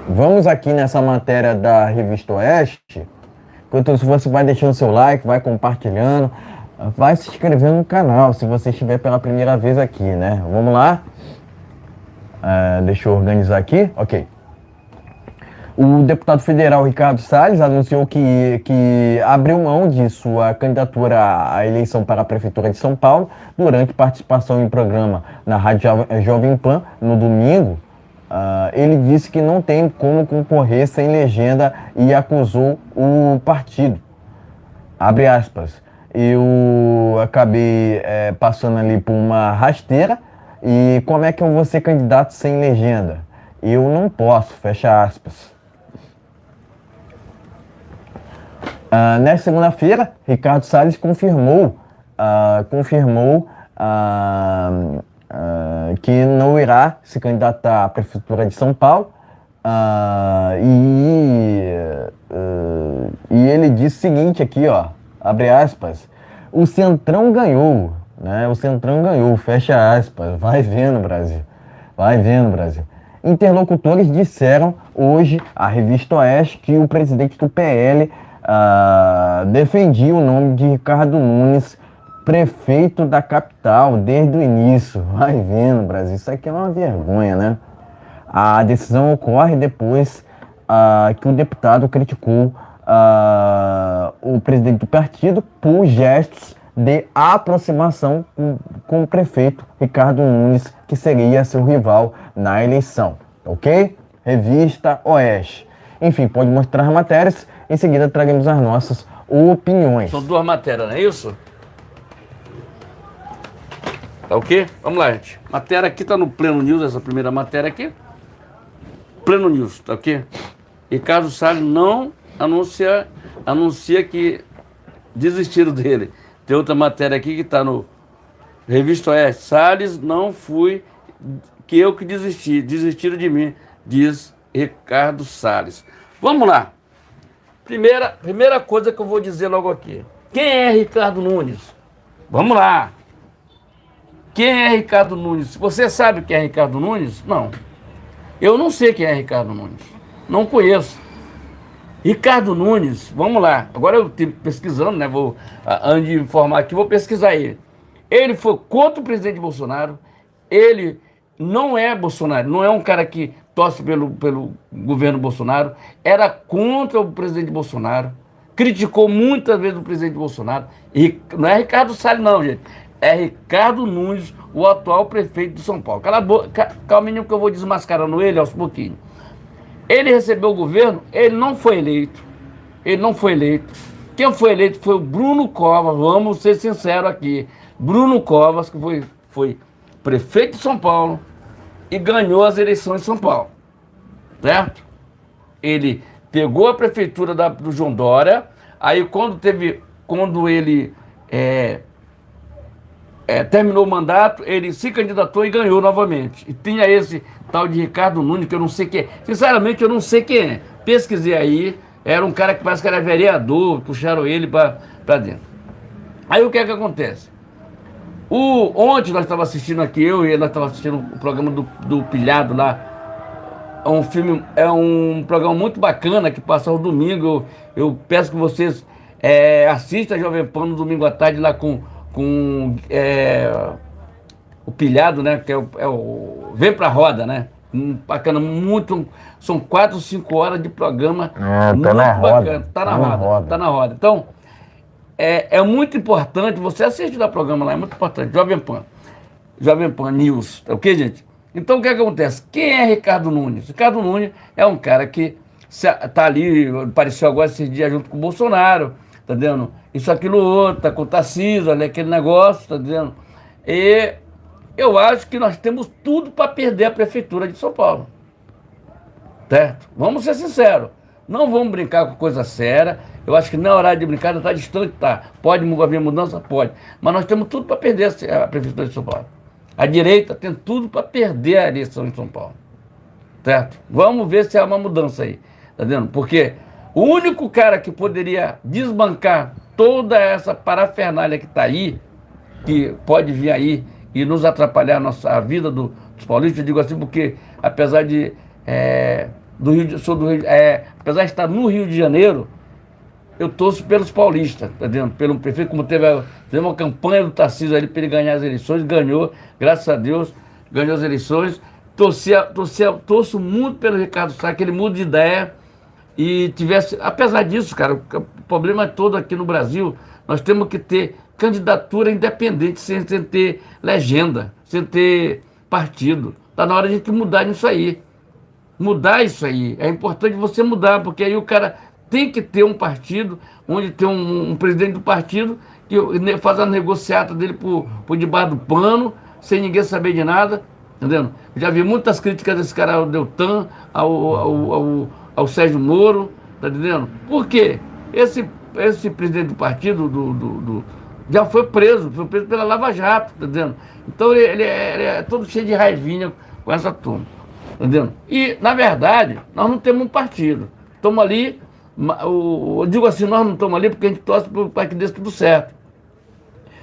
Vamos aqui nessa matéria da Revista Oeste. Enquanto você vai deixando seu like, vai compartilhando, vai se inscrevendo no canal se você estiver pela primeira vez aqui, né? Vamos lá? Deixa eu organizar aqui. Ok. O deputado federal Ricardo Salles anunciou que abriu mão de sua candidatura à eleição para a Prefeitura de São Paulo durante participação em programa na Rádio Jovem Pan no domingo. Ele disse que não tem como concorrer sem legenda e acusou o partido. Abre aspas. Eu acabei passando ali por uma rasteira. E como é que eu vou ser candidato sem legenda? Eu não posso, fecha aspas. Nesta segunda-feira, Ricardo Salles confirmou que não irá se candidatar à Prefeitura de São Paulo. E ele disse o seguinte aqui, ó, abre aspas, o Centrão ganhou. Né? O Centrão ganhou, fecha aspas. Vai vendo, Brasil. Vai vendo, Brasil. Interlocutores disseram hoje à Revista Oeste que o presidente do PL defendia o nome de Ricardo Nunes, prefeito da capital, desde o início. Vai vendo, Brasil. Isso aqui é uma vergonha, né? A decisão ocorre depois que o deputado criticou o presidente do partido por gestos de aproximação com o prefeito Ricardo Nunes, que seria seu rival na eleição, ok? Revista Oeste. Enfim, pode mostrar matérias, em seguida traremos as nossas opiniões. São 2 matérias, não é isso? Tá ok? Vamos lá, gente. Matéria aqui tá no Pleno News, essa primeira matéria aqui. Pleno News, tá ok? Ricardo Salles não anuncia que desistiram dele. Tem outra matéria aqui que tá no Revista Oeste. Salles não fui, que eu que desisti. Desistiram de mim, diz Ricardo Salles. Vamos lá. Primeira coisa que eu vou dizer logo aqui. Quem é Ricardo Nunes? Vamos lá. Quem é Ricardo Nunes? Você sabe quem é Ricardo Nunes? Não. Eu não sei quem é Ricardo Nunes. Não conheço. Ricardo Nunes, vamos lá. Agora eu estou pesquisando, né? Antes de informar aqui, vou pesquisar ele. Ele foi contra o presidente Bolsonaro. Ele não é Bolsonaro, não é um cara que torce pelo governo Bolsonaro. Era contra o presidente Bolsonaro. Criticou muitas vezes o presidente Bolsonaro. E não é Ricardo Salles, não, gente. É Ricardo Nunes, o atual prefeito de São Paulo. Cala a boca, calma, que eu vou desmascarando ele aos pouquinhos. Ele recebeu o governo, ele não foi eleito. Ele não foi eleito. Quem foi eleito foi o Bruno Covas, vamos ser sinceros aqui. Bruno Covas, que foi prefeito de São Paulo e ganhou as eleições de São Paulo. Certo? Ele pegou a prefeitura do João Dória, aí quando ele terminou o mandato, ele se candidatou e ganhou novamente. E tinha esse tal de Ricardo Nunes, que eu não sei quem é. Sinceramente, eu não sei quem é. Pesquisei aí, era um cara que parece que era vereador, puxaram ele para dentro. Aí o que é que acontece? Ontem nós estávamos assistindo aqui, eu e ele, nós estávamos assistindo o programa do Pilhado lá. É um programa muito bacana que passa ao domingo. Eu peço que vocês assistam a Jovem Pan no domingo à tarde lá com o Pilhado, né? Que é o Vem Pra Roda, né? Bacana, muito. São 4 ou 5 horas de programa. Tá na roda. Bacana, tá na roda. Então, é muito importante, você assistir o programa lá, é muito importante. Jovem Pan News, ok, gente? Então, o que acontece? Quem é Ricardo Nunes? Ricardo Nunes é um cara que tá ali, apareceu agora esses dias junto com o Bolsonaro, tá entendendo? Isso, aquilo, outro, tá com o Tarcísio, ali, aquele negócio, tá entendendo? E eu acho que nós temos tudo para perder a prefeitura de São Paulo. Certo? Vamos ser sinceros. Não vamos brincar com coisa séria. Eu acho que não é horário de brincar, está distante, tá. Pode haver mudança? Pode. Mas nós temos tudo para perder a prefeitura de São Paulo. A direita tem tudo para perder a eleição em São Paulo. Certo? Vamos ver se há uma mudança aí. Tá vendo? Porque o único cara que poderia desbancar toda essa parafernália que está aí, que pode vir aí e nos atrapalhar a vida dos paulistas, eu digo assim, porque apesar de apesar de estar no Rio de Janeiro, eu torço pelos paulistas, tá vendo? Pelo prefeito, como teve uma campanha do Tarcísio ali para ele ganhar as eleições, ganhou, graças a Deus, ganhou as eleições. Torço muito pelo Ricardo Salles, que ele mude de ideia e tivesse. Apesar disso, cara, o problema todo aqui no Brasil, nós temos que ter candidatura independente, sem ter legenda, sem ter partido. Está na hora de a gente mudar isso aí. Mudar isso aí. É importante você mudar, porque aí o cara tem que ter um partido, onde tem um presidente do partido que faz a negociata dele por debaixo do pano, sem ninguém saber de nada, entendeu? Já vi muitas críticas desse cara ao Deltan, ao Sérgio Moro, tá entendendo? Por quê? Esse presidente do partido já foi preso pela Lava Jato, tá entendendo? Então ele é todo cheio de raivinha com essa turma, tá entendendo? E, na verdade, nós não temos um partido. Estamos ali, eu digo assim, nós não estamos ali porque a gente torce para que dê tudo certo.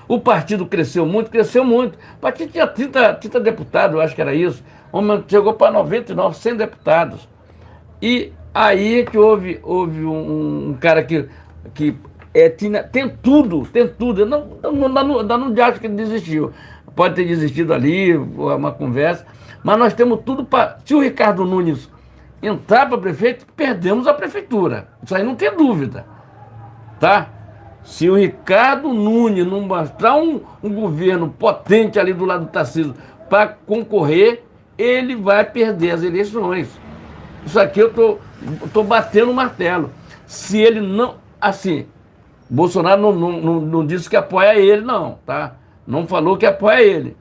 O partido cresceu muito. O partido tinha 30 deputados, eu acho que era isso. Chegou para 99, 100 deputados. E aí que houve um cara que tem tudo. Eu não acho que ele desistiu. Pode ter desistido ali, uma conversa. Mas nós temos tudo para... Se o Ricardo Nunes entrar para prefeito, perdemos a prefeitura. Isso aí não tem dúvida. Tá? Se o Ricardo Nunes não mostrar um governo potente ali do lado do Tarcísio para concorrer, ele vai perder as eleições. Isso aqui eu tô batendo o martelo. Se ele não. Assim, Bolsonaro não disse que apoia ele, não, tá? Não falou que apoia ele.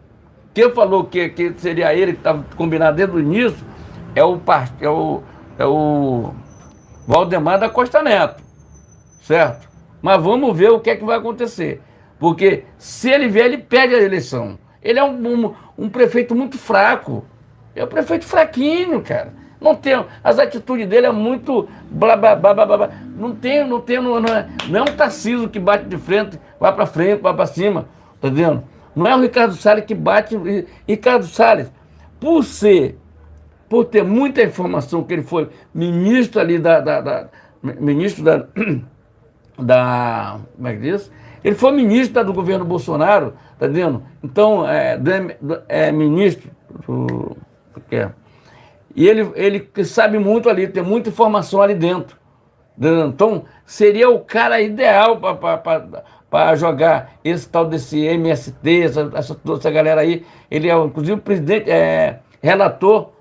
Quem falou que seria ele que estava combinado desde o início é o Valdemar da Costa Neto, certo? Mas vamos ver o que é que vai acontecer. Porque se ele vier, ele perde a eleição. Ele é um prefeito muito fraco. É um prefeito fraquinho, cara. Não tem, as atitudes dele é muito blá blá blá blá blá. Não é um Tarcísio que bate de frente, vai para cima, tá vendo? Não é o Ricardo Salles que bate. Ricardo Salles, por ter muita informação que ele foi ministro ali ministro como é que diz? Ele foi ministro do governo Bolsonaro, tá vendo? Então, ministro do que é? E ele sabe muito ali, tem muita informação ali dentro. Então, seria o cara ideal para jogar esse tal desse MST, toda essa galera aí. Ele é, inclusive, o presidente, relator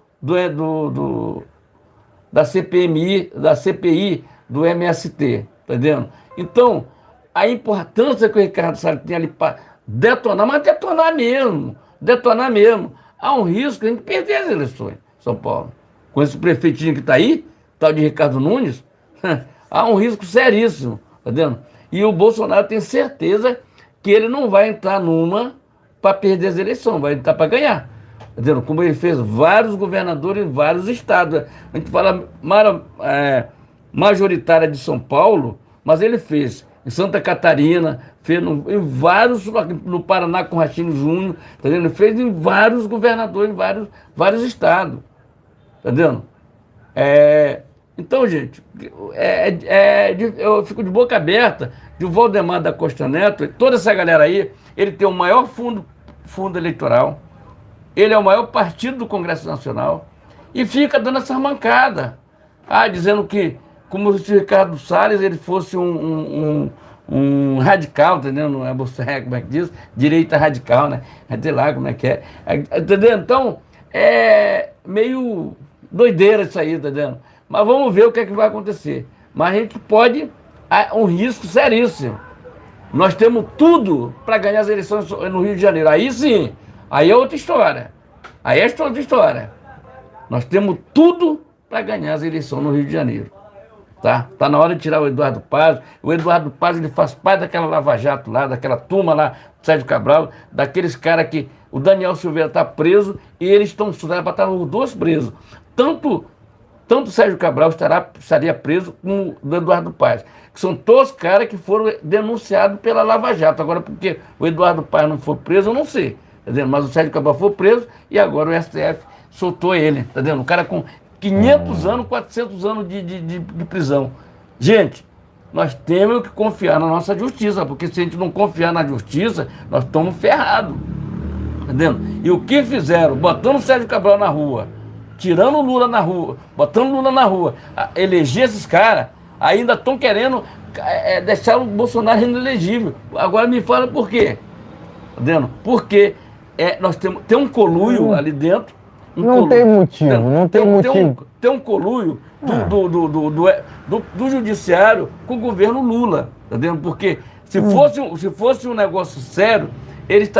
da CPI do MST, tá entendendo? Então, a importância que o Ricardo Salles tem ali para detonar, mas detonar mesmo. Há um risco de a gente perder as eleições em São Paulo. Com esse prefeitinho que está aí, tal de Ricardo Nunes, há um risco seríssimo, tá vendo? E o Bolsonaro tem certeza que ele não vai entrar numa para perder as eleições, vai entrar para ganhar. Tá vendo? Como ele fez vários governadores em vários estados. A gente fala majoritária de São Paulo, mas ele fez em Santa Catarina, fez em vários, no Paraná com Rachinho Júnior, tá vendo? Ele fez em vários governadores, em vários estados. Tá vendo? Então, gente, eu fico de boca aberta de o Valdemar da Costa Neto, toda essa galera aí, ele tem o maior fundo eleitoral, ele é o maior partido do Congresso Nacional e fica dando essa mancada. Dizendo que, como se o Ricardo Salles ele fosse um radical, entendeu? Não é você, como é que diz? Direita radical, né? Sei lá como é que é. Entendeu? Então, é meio doideira isso aí, entendeu? Mas vamos ver o que é que vai acontecer. Mas a gente pode, um risco seríssimo. Nós temos tudo para ganhar as eleições no Rio de Janeiro. Aí sim, aí é outra história. Aí é outra história. Nós temos tudo para ganhar as eleições no Rio de Janeiro. Tá na hora de tirar o Eduardo Paz. O Eduardo Paz ele faz parte daquela Lava Jato lá, daquela turma lá, Sérgio Cabral, daqueles caras que o Daniel Silveira está preso e eles estão estudados para estar os dois presos. Tanto o Sérgio Cabral estaria preso como o Eduardo Paz. Que são todos caras que foram denunciados pela Lava Jato. Agora, porque o Eduardo Paz não foi preso, eu não sei. Tá vendo? Mas o Sérgio Cabral foi preso e agora o STF soltou ele. Tá vendo? O cara com 500 anos, 400 anos de prisão. Gente, nós temos que confiar na nossa justiça, porque se a gente não confiar na justiça, nós estamos ferrados. Entendendo? E o que fizeram? Botando o Sérgio Cabral na rua, tirando o Lula na rua, botando o Lula na rua, eleger esses caras, ainda estão querendo deixar o Bolsonaro inelegível. Agora me fala por quê. Entendendo? Porque nós tem um conluio ali dentro. Tem motivo. Tem um conluio do judiciário com o governo Lula, tá vendo? Porque se fosse um negócio sério, eles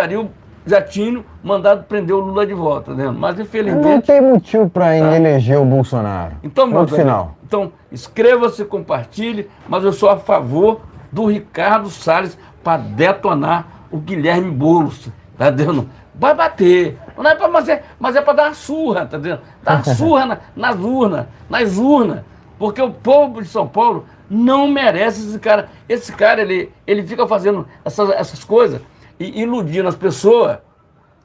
já tinham mandado prender o Lula de volta, tá vendo? Mas infelizmente... Não tem motivo para eleger o Bolsonaro. Então, então, inscreva-se, compartilhe, mas eu sou a favor do Ricardo Salles para detonar o Guilherme Boulos, tá vendo? Vai bater, não é pra, mas é para dar uma surra, tá vendo? Dar uma surra nas urnas, porque o povo de São Paulo não merece esse cara. Esse cara, ele fica fazendo essas coisas e iludindo as pessoas,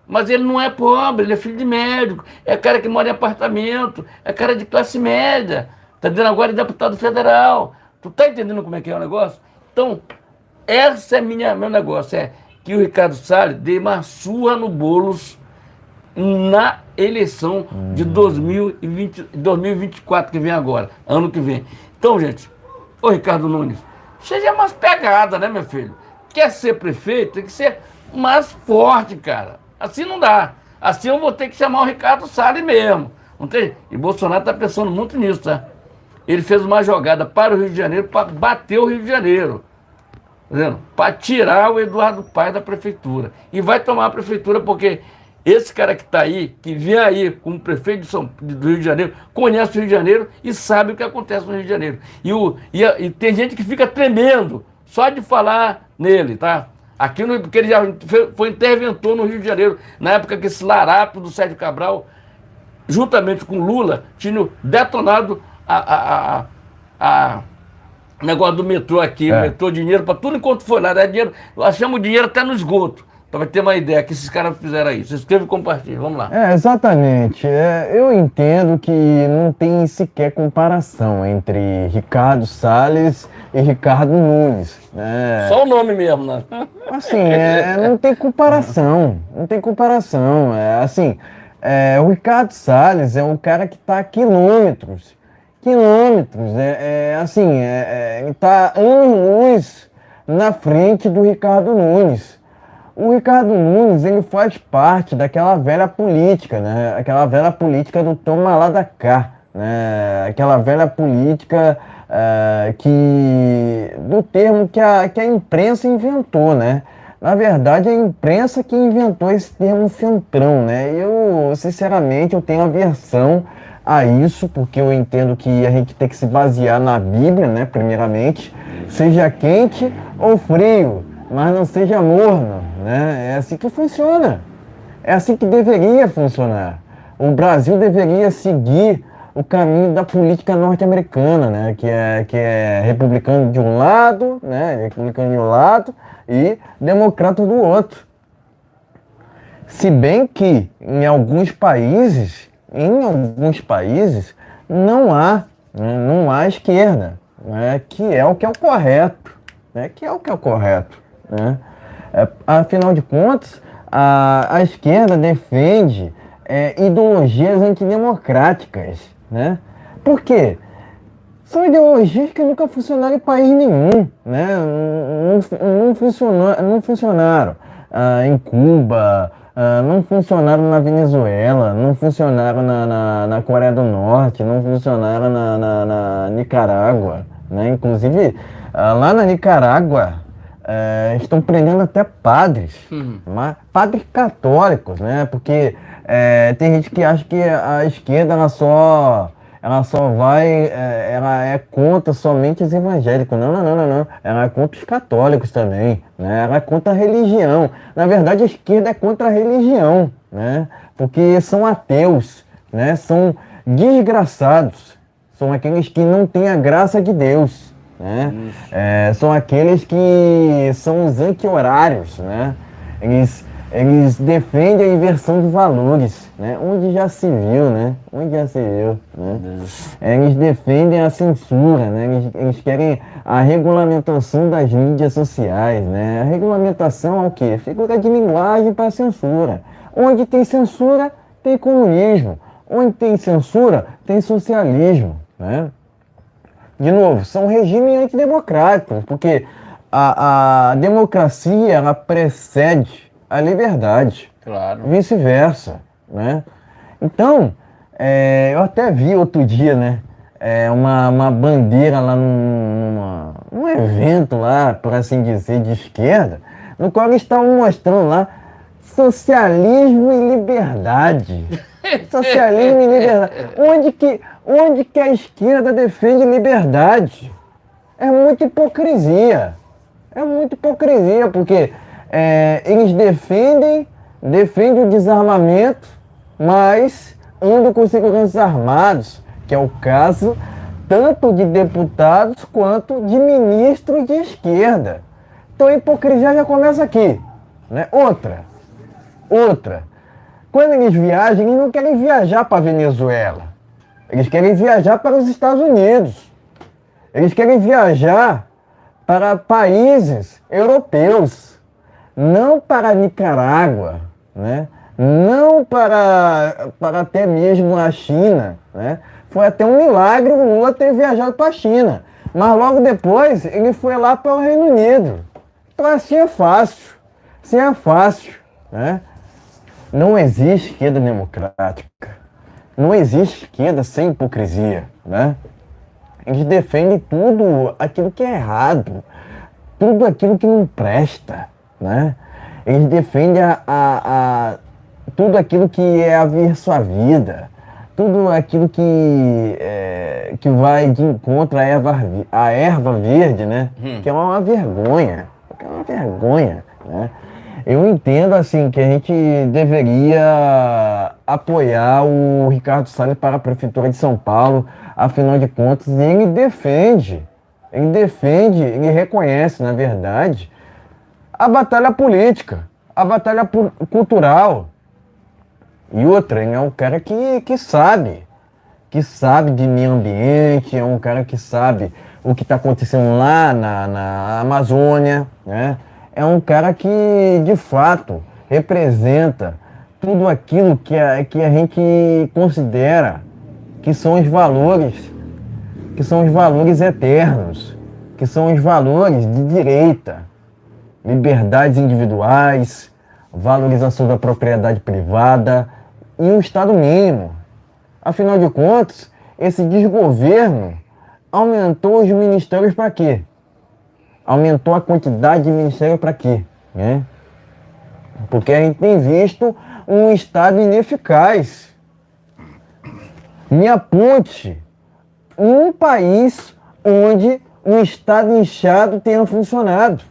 mas ele não é pobre, ele é filho de médico, é cara que mora em apartamento, é cara de classe média, tá vendo? Agora é deputado federal. Tu tá entendendo como é que é o negócio? Então, esse é meu negócio, que o Ricardo Salles dê uma surra no Boulos na eleição de 2024 que vem agora, ano que vem. Então, gente, ô Ricardo Nunes, seja mais pegada, né, meu filho? Quer ser prefeito, tem que ser mais forte, cara. Assim não dá. Assim eu vou ter que chamar o Ricardo Salles mesmo. Não tem? E Bolsonaro está pensando muito nisso, tá? Ele fez uma jogada para o Rio de Janeiro para bater o Rio de Janeiro. Para tirar o Eduardo Paes da prefeitura. E vai tomar a prefeitura porque esse cara que está aí, que vem aí como prefeito do Rio de Janeiro, conhece o Rio de Janeiro e sabe o que acontece no Rio de Janeiro. E tem gente que fica tremendo só de falar nele, tá? Porque ele já foi interventor no Rio de Janeiro, na época que esse larápio do Sérgio Cabral, juntamente com Lula, tinham detonado a negócio do metrô aqui, metrô dinheiro para tudo enquanto foi lá, dinheiro, achamos dinheiro até no esgoto, para ter uma ideia que esses caras fizeram aí. Se inscreva e compartilhe, vamos lá. Exatamente. Eu entendo que não tem sequer comparação entre Ricardo Salles e Ricardo Nunes. Só o nome mesmo, né? Assim, não tem comparação, não tem comparação. O Ricardo Salles é um cara que está a quilômetros, ele está anos-luz na frente do Ricardo Nunes. O Ricardo Nunes, ele faz parte daquela velha política, né? Aquela velha política do toma lá da cá, né? Aquela velha política do termo que a imprensa inventou, né? Na verdade, a imprensa que inventou esse termo centrão, né? Eu, sinceramente, eu tenho aversão a isso, porque eu entendo que a gente tem que se basear na Bíblia, né? Primeiramente, seja quente ou frio, mas não seja morno, né? É assim que funciona. É assim que deveria funcionar. O Brasil deveria seguir o caminho da política norte-americana, né? Que é republicano de um lado, né? Republicano de um lado e democrata do outro. Se bem que em alguns países não há, né? Não há esquerda, né? Que é o correto, né? Que é o correto, né? Afinal de contas, a esquerda defende ideologias antidemocráticas, né? Por quê? São ideologias que nunca funcionaram em país nenhum, né? Não funcionaram em Cuba, não funcionaram na Venezuela, não funcionaram na Coreia do Norte, não funcionaram na Nicarágua, né? Inclusive, lá na Nicarágua, estão prendendo até padres, padres católicos, né? Porque tem gente que acha que a esquerda ela é contra somente os evangélicos. Não. Ela é contra os católicos também, né? Ela é contra a religião. Na verdade, a esquerda é contra a religião, né? Porque são ateus, né? São desgraçados. São aqueles que não têm a graça de Deus, né? São aqueles que são os anti-horários, né? Eles defendem a inversão de valores, né? Onde já se viu, né? Eles defendem a censura, né? Eles querem a regulamentação das mídias sociais, né? A regulamentação é o quê? Figura de linguagem para censura. Onde tem censura, tem comunismo. Onde tem censura, tem socialismo, né? De novo, são regimes antidemocráticos, porque a democracia, ela precede a liberdade, Claro. vice-versa, né? Então, eu até vi outro dia, né? Uma bandeira lá num evento lá, por assim dizer, de esquerda, no qual eles estavam mostrando lá socialismo e liberdade. Socialismo e liberdade. Onde que a esquerda defende liberdade? É muita hipocrisia. Porque eles defendem o desarmamento, mas andam com seguranças armados, que é o caso tanto de deputados quanto de ministros de esquerda. Então a hipocrisia já começa aqui, né? Outra. Quando eles viajam, eles não querem viajar para a Venezuela. Eles querem viajar para os Estados Unidos. Eles querem viajar para países europeus. Não para Nicarágua, né? Não para até mesmo a China, né? Foi até um milagre o Lula ter viajado para a China, mas logo depois ele foi lá para o Reino Unido. Então assim é fácil, né? Não existe esquerda democrática, não existe esquerda sem hipocrisia, né? Eles defendem tudo aquilo que é errado, tudo aquilo que não presta, né? Eles defendem tudo aquilo que é averso à vida, tudo aquilo que vai de encontro à erva verde, né? Que é uma vergonha, né? Eu entendo, assim, que a gente deveria apoiar o Ricardo Salles para a Prefeitura de São Paulo, afinal de contas, ele reconhece, na verdade, a batalha política, a batalha cultural. E outra, ele é um cara que sabe de meio ambiente, é um cara que sabe o que está acontecendo lá na Amazônia, né? É um cara que, de fato, representa tudo aquilo que a gente considera que são os valores eternos, que são os valores de direita, liberdades individuais, valorização da propriedade privada e um Estado mínimo. Afinal de contas, esse desgoverno aumentou os ministérios para quê? Aumentou a quantidade de ministérios para quê? Né? Porque a gente tem visto um Estado ineficaz. Me aponte um país onde um Estado inchado tenha funcionado.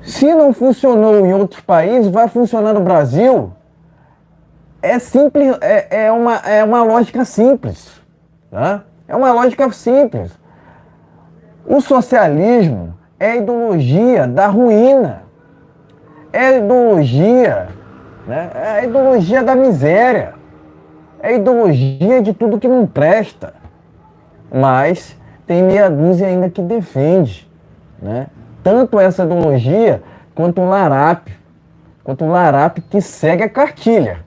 Se não funcionou em outros países, vai funcionar no Brasil. É simples, é uma lógica simples. Tá? É uma lógica simples. O socialismo é a ideologia da ruína. É a ideologia, né? É a ideologia da miséria. É a ideologia de tudo que não presta. Mas tem meia dúzia ainda que defende, né? Tanto essa ideologia quanto o larápio. Quanto o larápio que segue a cartilha.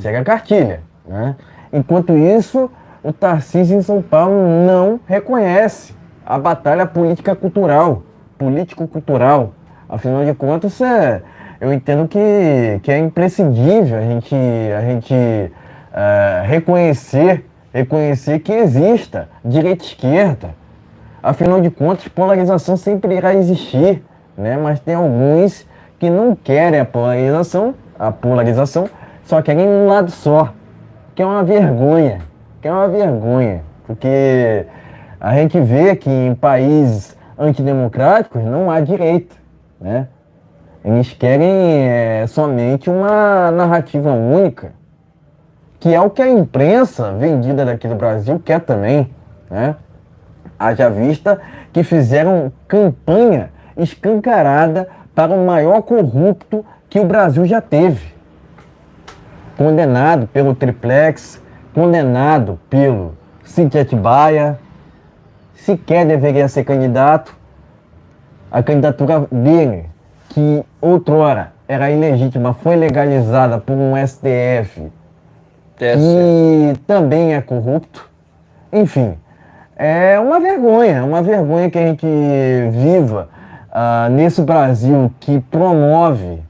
Segue a cartilha, né? Enquanto isso, o Tarcísio em São Paulo não reconhece a batalha político-cultural. Afinal de contas, eu entendo que é imprescindível a gente reconhecer que exista direita e esquerda. Afinal de contas, polarização sempre irá existir, né? Mas tem alguns que não querem a polarização, só querem um lado só, que é uma vergonha, porque a gente vê que em países antidemocráticos não há direita, né? Eles querem somente uma narrativa única, que é o que a imprensa vendida daqui do Brasil quer também, né? Haja vista que fizeram campanha escancarada para o maior corrupto que o Brasil já teve. Condenado pelo Triplex, condenado pelo Cíntia Atibaia, sequer deveria ser candidato. A candidatura dele, que outrora era ilegítima, foi legalizada por um STF que também é corrupto. Enfim, é uma vergonha que a gente viva nesse Brasil que promove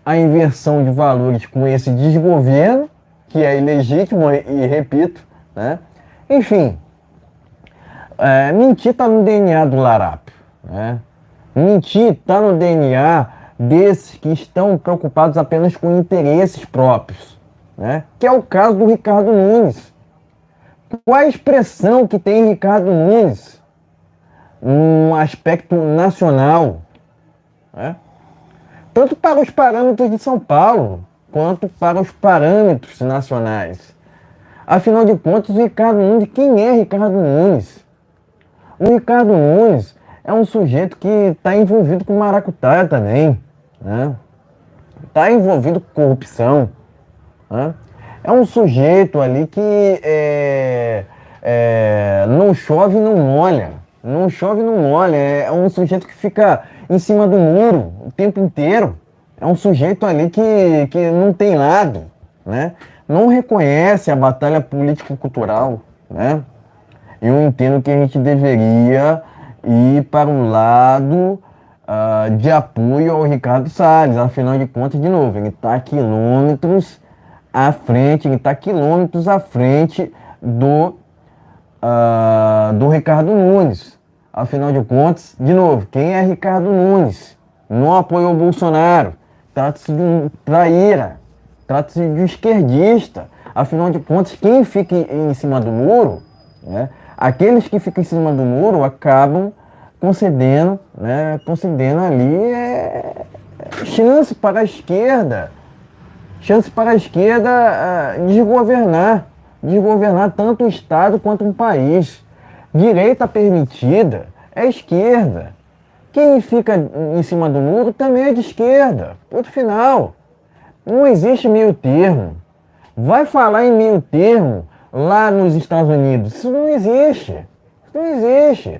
a inversão de valores com esse desgoverno, que é ilegítimo e repito, né? Enfim, mentir está no DNA do larápio, né? Mentir está no DNA desses que estão preocupados apenas com interesses próprios, né? Que é o caso do Ricardo Nunes. Qual a expressão que tem Ricardo Nunes num aspecto nacional, né? Tanto para os parâmetros de São Paulo, quanto para os parâmetros nacionais. Afinal de contas, o Ricardo Nunes, quem é Ricardo Nunes? O Ricardo Nunes é um sujeito que está envolvido com maracutaia também, né? Está envolvido com corrupção, né? É um sujeito ali que não chove, não molha. Não chove, não molha. É um sujeito que fica em cima do muro o tempo inteiro. É um sujeito ali que não tem lado, né? Não reconhece a batalha político-cultural, né? Eu entendo que a gente deveria ir para um lado de apoio ao Ricardo Salles. Afinal de contas, de novo, ele está a à frente, ele está quilômetros à frente do Ricardo Nunes. Afinal de contas, de novo, quem é Ricardo Nunes? Não apoiou o Bolsonaro. Trata-se de um traíra. Trata-se de um esquerdista. Afinal de contas, quem fica em cima do muro, né, aqueles que ficam em cima do muro acabam concedendo, né, concedendo ali chance para a esquerda. Chance para a esquerda desgovernar tanto o Estado quanto um país. Direita permitida é esquerda. Quem fica em cima do muro também é de esquerda. Ponto final. Não existe meio termo. Vai falar em meio termo lá nos Estados Unidos. Isso não existe. Isso não existe.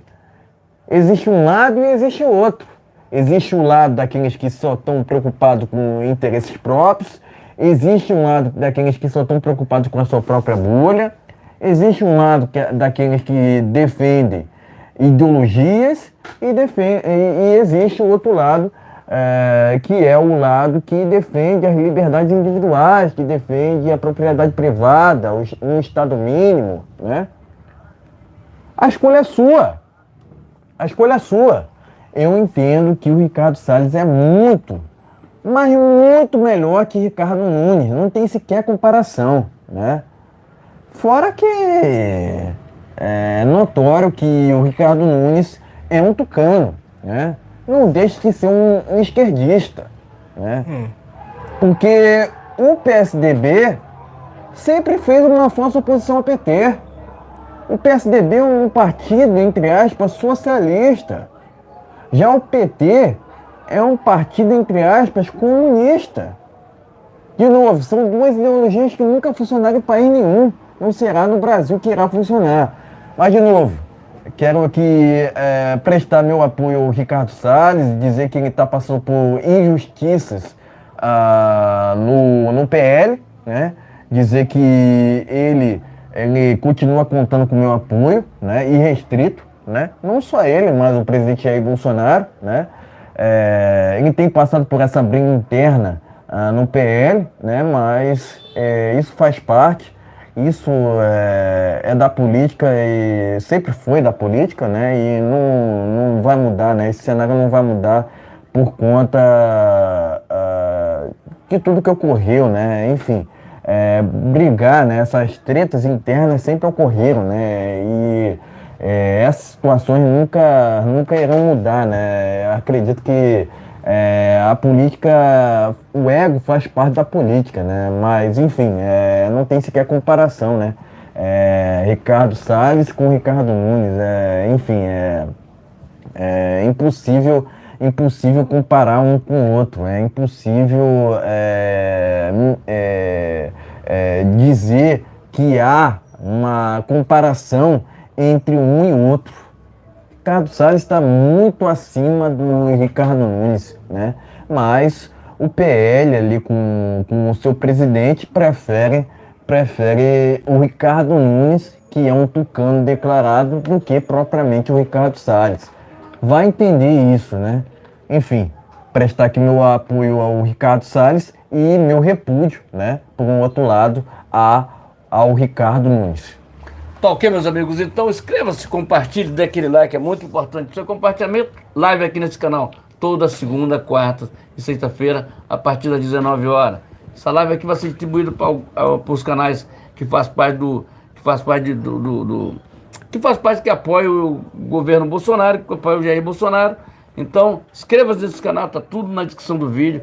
Existe um lado e existe outro. Existe o lado daqueles que só estão preocupados com interesses próprios. Existe um lado daqueles que só estão preocupados com a sua própria bolha. Existe um lado daqueles que defendem ideologias e existe o outro lado, que é o lado que defende as liberdades individuais, que defende a propriedade privada, um Estado mínimo, né? A escolha é sua. A escolha é sua. Eu entendo que o Ricardo Salles é muito, mas muito melhor que Ricardo Nunes. Não tem sequer comparação, né? Fora que é notório que o Ricardo Nunes é um tucano, né? Não deixa de ser um esquerdista, né? Porque o PSDB sempre fez uma falsa oposição ao PT. O PSDB é um partido, entre aspas, socialista. Já o PT é um partido, entre aspas, comunista. De novo, são duas ideologias que nunca funcionaram em país nenhum. Não será no Brasil que irá funcionar. Mas, de novo, quero aqui prestar meu apoio ao Ricardo Salles, dizer que ele está passando por injustiças no PL, né? Dizer que ele continua contando com o meu apoio, né? Irrestrito, né? Não só ele, mas o presidente Jair Bolsonaro, né? Ele tem passado por essa briga interna no PL, né? Mas isso faz parte. Isso é da política e sempre foi da política, né? E não vai mudar, né? Esse cenário não vai mudar por conta de tudo que ocorreu, né? Enfim, brigar, né? Essas tretas internas sempre ocorreram, né? E essas situações nunca irão mudar, né? Acredito que a política, o ego faz parte da política, né? Mas, enfim, não tem sequer comparação, né? Ricardo Salles com Ricardo Nunes, enfim, é impossível comparar um com o outro, é impossível dizer que há uma comparação entre um e outro. Ricardo Salles está muito acima do Ricardo Nunes, né? Mas o PL ali com o seu presidente prefere o Ricardo Nunes, que é um tucano declarado, do que propriamente o Ricardo Salles. Vai entender isso, né? Enfim, prestar aqui meu apoio ao Ricardo Salles e meu repúdio, né? Por um outro lado, ao Ricardo Nunes. Tá ok, meus amigos? Então inscreva-se, compartilhe, dê aquele like, é muito importante. Seu compartilhamento, live aqui nesse canal, toda segunda, quarta e sexta-feira, a partir das 19 horas. Essa live aqui vai ser distribuída para os canais que faz parte que apoia o governo Bolsonaro, que apoia o Jair Bolsonaro. Então, inscreva-se nesse canal, tá tudo na descrição do vídeo.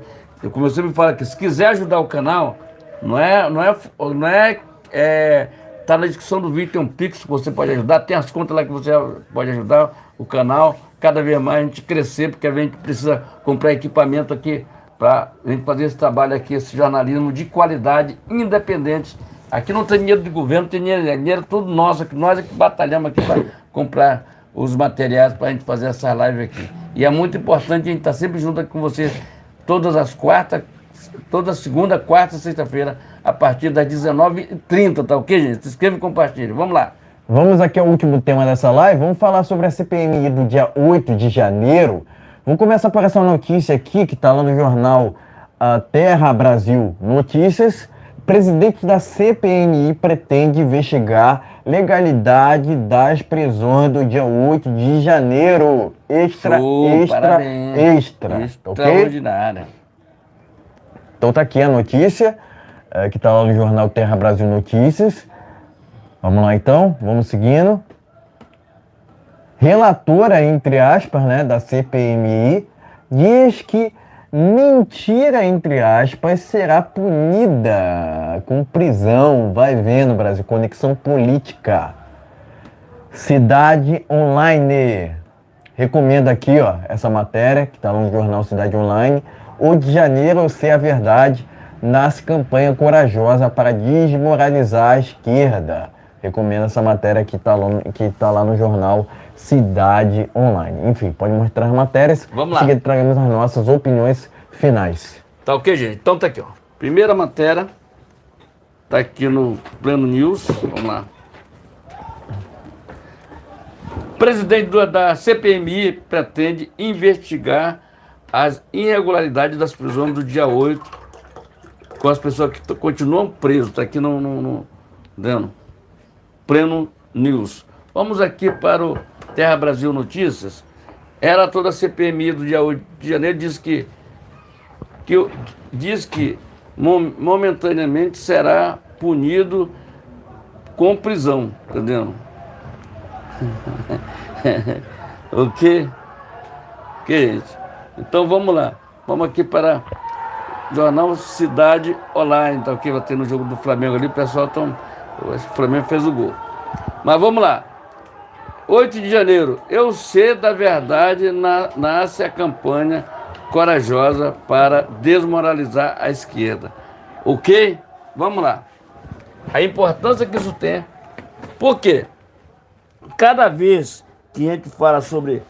Como eu sempre falo aqui, se quiser ajudar o canal, tá na descrição do vídeo, tem um Pix que você pode ajudar, tem as contas lá que você pode ajudar o canal, cada vez mais a gente crescer, porque a gente precisa comprar equipamento aqui para a gente fazer esse trabalho aqui, esse jornalismo de qualidade, independente. Aqui não tem dinheiro do governo, tem dinheiro todo nosso, nós é que batalhamos aqui para comprar os materiais para a gente fazer essa live aqui. E é muito importante a gente estar sempre junto aqui com vocês, toda segunda, quarta e sexta-feira, a partir das 19h30, tá ok, gente? Se inscreva e compartilhe. Vamos lá. Vamos aqui ao último tema dessa live. Vamos falar sobre a CPMI do dia 8 de janeiro. Vamos começar por essa notícia aqui, que está lá no jornal Terra Brasil Notícias, Presidente da CPMI pretende investigar legalidade das prisões do dia 8 de janeiro. Extra. Ok? Extraordinária. Então tá aqui a notícia, que tá lá no jornal Terra Brasil Notícias. Vamos lá então, vamos seguindo. Relatora, entre aspas, né, da CPMI, diz que mentira, entre aspas, será punida com prisão. Vai vendo, Brasil, conexão política. Cidade Online. Recomendo aqui, ó, essa matéria que está no jornal Cidade Online. O de janeiro, eu sei a verdade, nasce campanha corajosa para desmoralizar a esquerda. Recomendo essa matéria que tá lá no jornal Cidade Online. Enfim, pode mostrar as matérias. Vamos lá. Em seguida, tragamos as nossas opiniões finais. Tá ok, gente? Então tá aqui, ó. Primeira matéria. Tá aqui no Pleno News. Vamos lá. Presidente da CPMI pretende investigar as irregularidades das prisões do dia 8 com as pessoas que continuam presas. Tá aqui no Pleno News. Vamos aqui para o Terra Brasil Notícias. Ela, toda a CPMI do dia 8 de janeiro, diz que momentaneamente será punido com prisão, entendendo? O quê? Que gente? Então vamos lá. Vamos aqui para o jornal Cidade Online. Tá ok? Vai ter no jogo do Flamengo ali. O pessoal o Flamengo fez o gol. Mas vamos lá. 8 de janeiro. Eu sei da verdade, nasce a campanha corajosa para desmoralizar a esquerda. Ok? Vamos lá. A importância que isso tem. Por quê? Cada vez que a gente fala sobre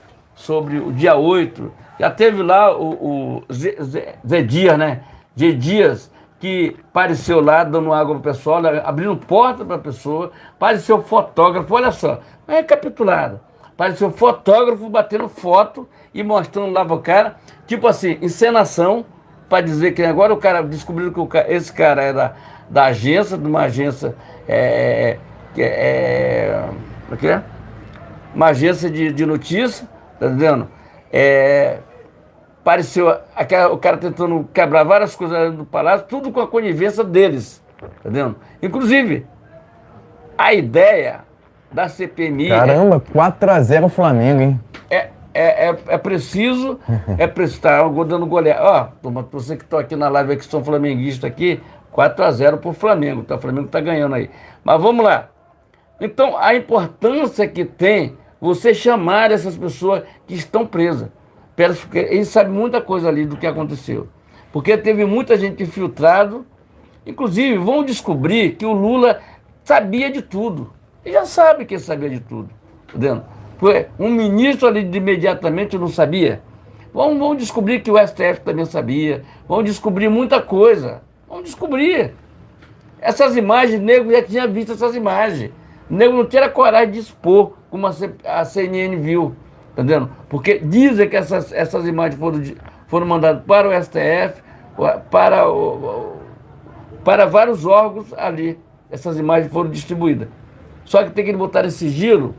o dia 8, já teve lá o Zé Dias, né? Zé Dias, que apareceu lá dando água para o pessoal, abrindo porta para a pessoa, apareceu fotógrafo, olha só, é recapitulado. Apareceu fotógrafo batendo foto e mostrando lá para o cara, tipo assim, encenação, para dizer que agora o cara descobriu que esse cara era da agência, de uma agência, o que é? Uma agência de notícia, tá entendendo? Pareceu o cara tentando quebrar várias coisas do palácio, tudo com a conivência deles, tá entendendo? Inclusive, a ideia da CPMI... Caramba, 4-0 Flamengo, hein? É preciso estar dando goleada. Ó, você que está aqui na live, que são flamenguistas aqui, 4-0 pro Flamengo, tá? O Flamengo tá ganhando aí. Mas vamos lá. Então, a importância que tem você chamar essas pessoas que estão presas. Eles sabem muita coisa ali do que aconteceu. Porque teve muita gente infiltrado. Inclusive, vão descobrir que o Lula sabia de tudo. Ele já sabe que ele sabia de tudo. Entendeu? Foi um ministro ali de imediatamente não sabia. Vão descobrir que o STF também sabia. Vão descobrir muita coisa. Vão descobrir. Essas imagens, o nego já tinha visto essas imagens. O nego não tinha coragem de expor, como a CNN viu. Entendeu? Porque dizem que essas imagens foram mandadas para o STF, para vários órgãos ali. Essas imagens foram distribuídas. Só que tem que botar em sigilo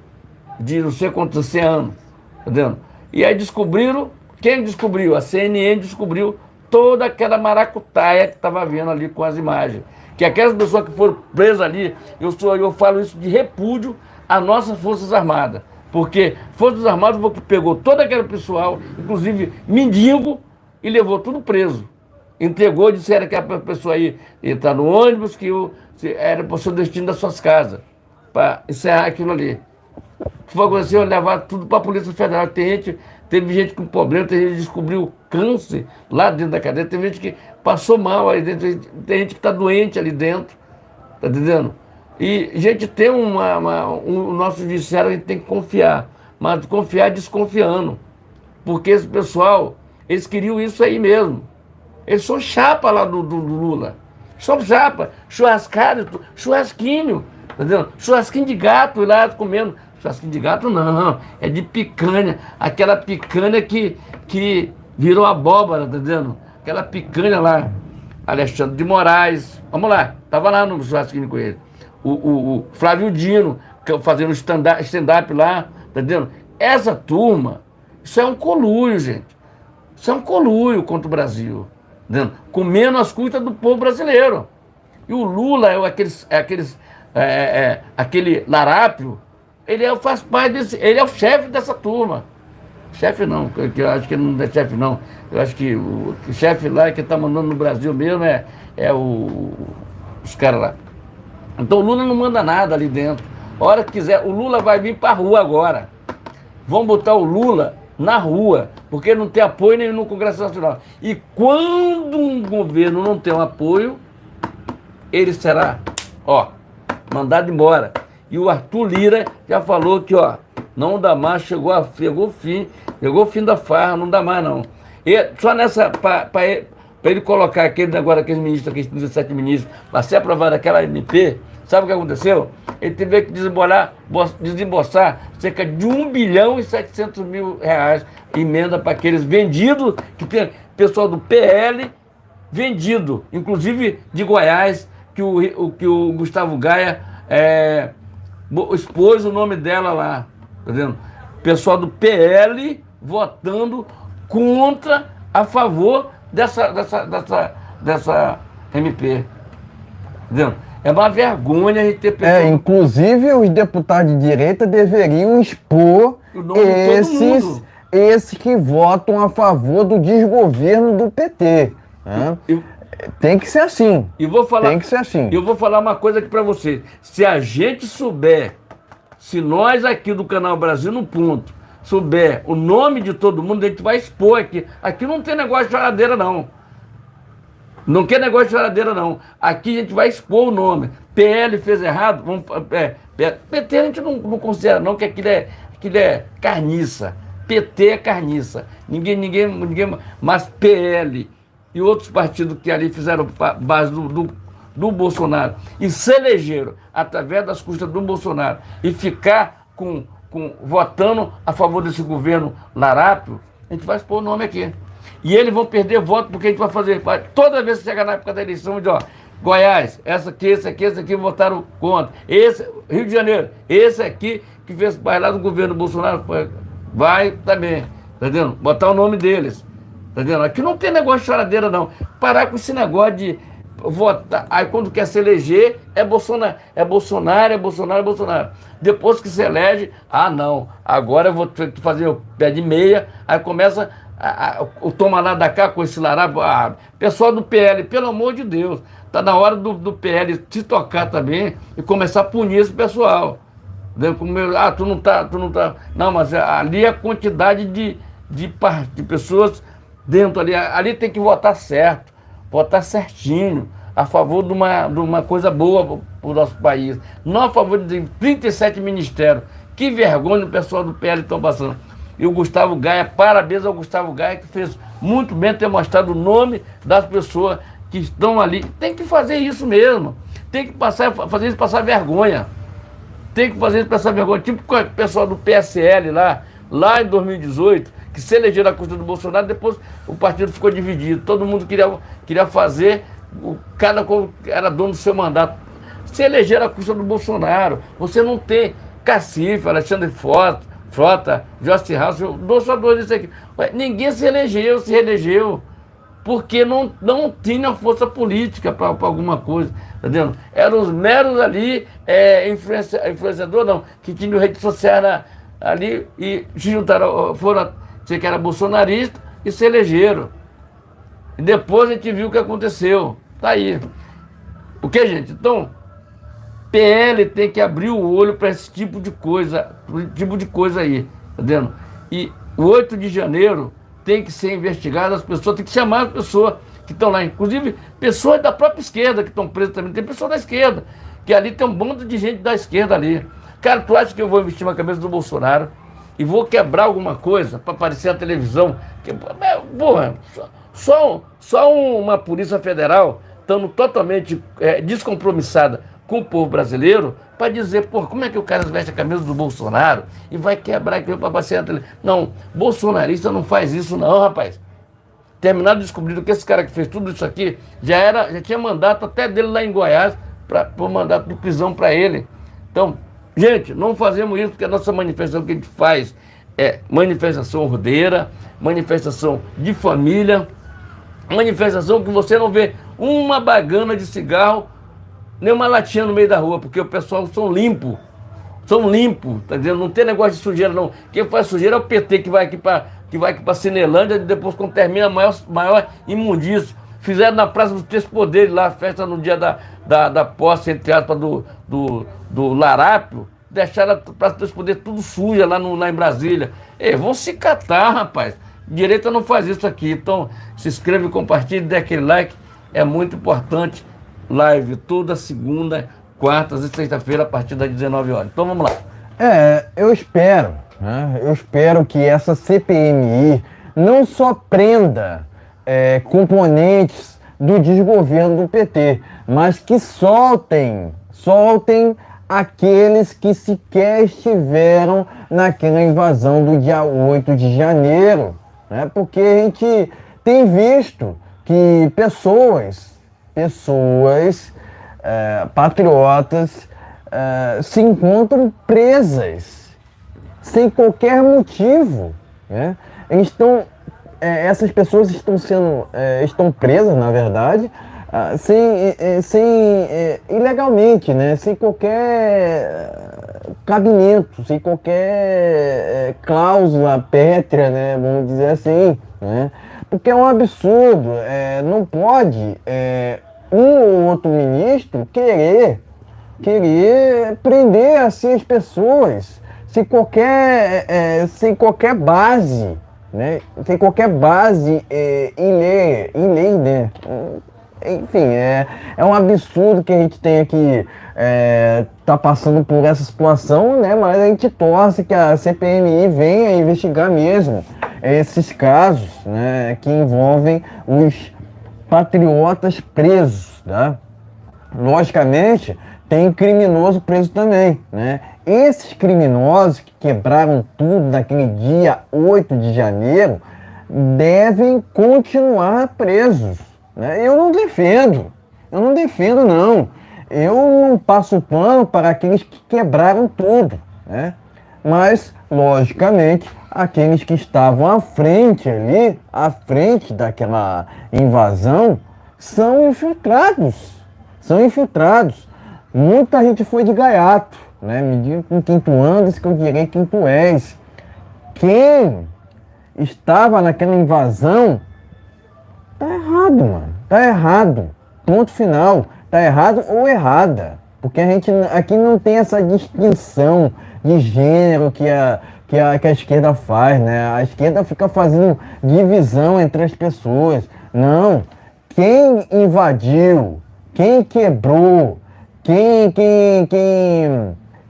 de não sei quantos anos. Entendeu? E aí descobriram, quem descobriu? A CNN descobriu toda aquela maracutaia que estava vendo ali com as imagens. Que aquelas pessoas que foram presas ali, eu falo isso de repúdio às nossas Forças Armadas. Porque Forças Armadas foi que pegou todo aquele pessoal, inclusive mendigo, e levou tudo preso. Entregou, disseram que a pessoa ia entrar no ônibus, que era para o seu destino das suas casas, para encerrar aquilo ali. O que foi acontecer? Levar tudo para a Polícia Federal. Teve gente com problema, tem gente que descobriu câncer lá dentro da cadeia, teve gente que passou mal ali dentro, tem gente que está doente ali dentro, tá entendendo? E a gente tem o nosso judiciário, a gente tem que confiar, mas confiar desconfiando, porque esse pessoal, eles queriam isso aí mesmo. Eles são chapa lá do Lula, são chapa, churrasquinho, tá entendendo? Churrasquinho de gato, e lá comendo. Churrasquinho de gato não, é de picanha, aquela picanha que virou abóbora, tá entendendo? Aquela picanha lá. Alexandre de Moraes, vamos lá, estava lá no churrasquinho com ele. O Flávio Dino, fazendo stand-up lá, tá entendendo? Essa turma, isso é um conluio, gente. Isso é um conluio contra o Brasil, tá entendendo? Comendo as custas do povo brasileiro. E o Lula aquele larápio, faz parte desse, ele é o chefe dessa turma. Chefe não, que eu acho que ele não é chefe não. Eu acho que o chefe lá que está mandando no Brasil mesmo os caras lá. Então o Lula não manda nada ali dentro. A hora que quiser, o Lula vai vir para a rua agora. Vão botar o Lula na rua, porque não tem apoio nem no Congresso Nacional. E quando um governo não tem um apoio, ele será, mandado embora. E o Arthur Lira já falou que, não dá mais, chegou o fim da farra, não dá mais não. E só nessa, para ele colocar aqueles ministros, aqueles 17 ministros, para ser aprovado aquela MP, sabe o que aconteceu? Ele teve que desembolsar cerca de 1 bilhão e 700 mil reais emenda para aqueles vendidos, que tem pessoal do PL vendido, inclusive de Goiás, que o Gustavo Gaia expôs o nome dela lá, tá vendo? Pessoal do PL votando contra, a favor dessa MP. Entendeu? É uma vergonha a gente ter pessoas... inclusive os deputados de direita deveriam expor esses que votam a favor do desgoverno do PT. Né? Tem que ser assim. Tem que ser assim. Eu vou falar uma coisa aqui pra você. Se a gente souber, se nós aqui do Canal Brasil no Ponto souber o nome de todo mundo, a gente vai expor aqui. Aqui não tem negócio de choradeira, não. Não quer negócio de choradeira, não. Aqui a gente vai expor o nome. PL fez errado, PT a gente não considera, não, que aquilo é carniça. PT é carniça. Ninguém, mas PL e outros partidos que ali fizeram base do Bolsonaro e se elegeram através das custas do Bolsonaro e ficar votando a favor desse governo larápio, a gente vai expor o nome aqui. E eles vão perder voto porque a gente vai fazer. Toda vez que chegar na época da eleição, Goiás, esse aqui votaram contra. Esse, Rio de Janeiro, esse aqui que fez parte lá do governo Bolsonaro, vai também, tá entendendo? Botar o nome deles, tá entendendo? Aqui não tem negócio de choradeira, não. Parar com esse negócio de votar. Aí quando quer se eleger, é Bolsonaro. Depois que se elege, não, agora eu vou fazer o pé de meia, aí começa o toma lá da cá com esse larápio. Pessoal do PL, pelo amor de Deus, tá na hora do PL se tocar também e começar a punir esse pessoal. Tu não tá. Não, mas ali a quantidade de pessoas dentro ali tem que votar certo, votar certinho, a favor de uma coisa boa para o nosso país. Não a favor de 37 ministérios. Que vergonha o pessoal do PL estão passando. E o Gustavo Gaia, parabéns ao Gustavo Gaia, que fez muito bem ter mostrado o nome das pessoas que estão ali. Tem que fazer isso mesmo. Tem que fazer isso passar vergonha. Tem que fazer isso passar vergonha. Tipo o pessoal do PSL lá em 2018, que se elegeram à custa do Bolsonaro, depois o partido ficou dividido. Todo mundo queria fazer, cada era dono do seu mandato. Se elegeram à custa do Bolsonaro. Você não tem Cacife, Alexandre Frota, Joyce House, só dois disso aqui. Ninguém se reelegeu, porque não tinha força política para alguma coisa, tá entendendo? Eram os meros ali, influenciador não, que tinham rede social ali e se juntaram, foram, sei que era bolsonarista e se elegeram. E depois a gente viu o que aconteceu. Tá aí. O que, gente? Então, PL tem que abrir o olho para esse tipo de coisa aí, tá vendo? E o 8 de janeiro tem que ser investigado, as pessoas, tem que chamar as pessoas que estão lá, inclusive pessoas da própria esquerda que estão presas também, tem pessoas da esquerda, que ali tem um bando de gente da esquerda ali. Cara, tu acha que eu vou investir na cabeça do Bolsonaro e vou quebrar alguma coisa para aparecer na televisão? Porra, só uma Polícia Federal estando totalmente descompromissada com o povo brasileiro, para dizer, como é que o cara veste a camisa do Bolsonaro e vai quebrar aquilo para passear na televisão? Não, bolsonarista não faz isso não, rapaz. terminaram descobrindo que esse cara que fez tudo isso aqui já tinha mandato até dele lá em Goiás, por mandato de prisão para ele. Então, gente, não fazemos isso porque a nossa manifestação que a gente faz é manifestação ordeira, manifestação de família, manifestação que você não vê uma bagana de cigarro, nem uma latinha no meio da rua, porque o pessoal são limpos, tá dizendo? Não tem negócio de sujeira, não. Quem faz sujeira é o PT que vai aqui para Cinelândia, e depois, quando termina a maior imundícia. Fizeram na Praça dos Três Poderes, lá, a festa no dia da posse, entre aspas, do Larápio, deixaram a Praça dos Três Poderes tudo suja lá em Brasília. Ei, vão se catar, rapaz. Direita não faz isso aqui. Então, se inscreve, compartilhe, dê aquele like. É muito importante. Live toda segunda, quartas e sexta-feira, a partir das 19 horas. Então, vamos lá. Eu espero, né? Eu espero que essa CPMI não só prenda componentes do desgoverno do PT, mas que soltem aqueles que sequer estiveram naquela invasão do dia 8 de janeiro, né? Porque a gente tem visto que pessoas patriotas se encontram presas sem qualquer motivo, né? Essas pessoas estão presas, na verdade, ilegalmente, né? Sem qualquer cabimento, sem qualquer cláusula pétrea, né? Vamos dizer assim, né? Porque é um absurdo, não pode um ou outro ministro querer prender assim as pessoas sem qualquer base, né? Sem qualquer base em lei, né? Enfim, é um absurdo que a gente tenha que tá passando por essa situação, né? Mas a gente torce que a CPMI venha investigar mesmo esses casos, né? Que envolvem os patriotas presos, tá? Logicamente, tem criminoso preso também, né? Esses criminosos que quebraram tudo naquele dia 8 de janeiro devem continuar presos, né? Eu não defendo não. Eu não passo pano para aqueles que quebraram tudo, né? Mas, logicamente, aqueles que estavam à frente daquela invasão, são infiltrados. Muita gente foi de gaiato, né? Me diga com quem tu andas, que eu direi quem tu és. Quem estava naquela invasão, tá errado, mano. Tá errado. Ponto final. Tá errado ou errada. Porque a gente aqui não tem essa distinção de gênero que a esquerda faz, né? A esquerda fica fazendo divisão entre as pessoas. Não. Quem invadiu, quem quebrou, quem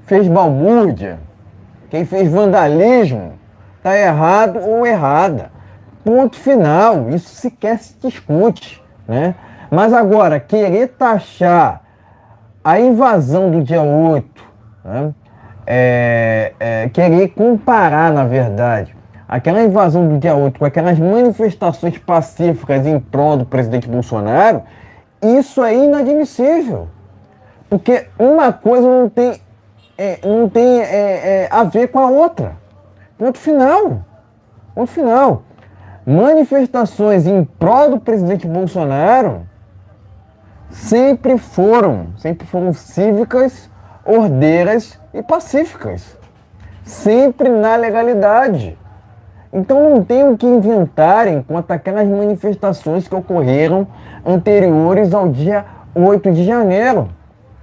fez balbúrdia, quem fez vandalismo, tá errado ou errada. Ponto final. Isso sequer se discute, né? Mas agora, querer taxar a invasão do dia 8, né? Querer comparar, na verdade, aquela invasão do dia 8 com aquelas manifestações pacíficas em prol do presidente Bolsonaro, isso é inadmissível. Porque uma coisa não tem a ver com a outra. Ponto final. Manifestações em prol do presidente Bolsonaro sempre foram cívicas, ordeiras e pacíficas. Sempre na legalidade. Então não tem o que inventarem quanto aquelas manifestações que ocorreram anteriores ao dia 8 de janeiro.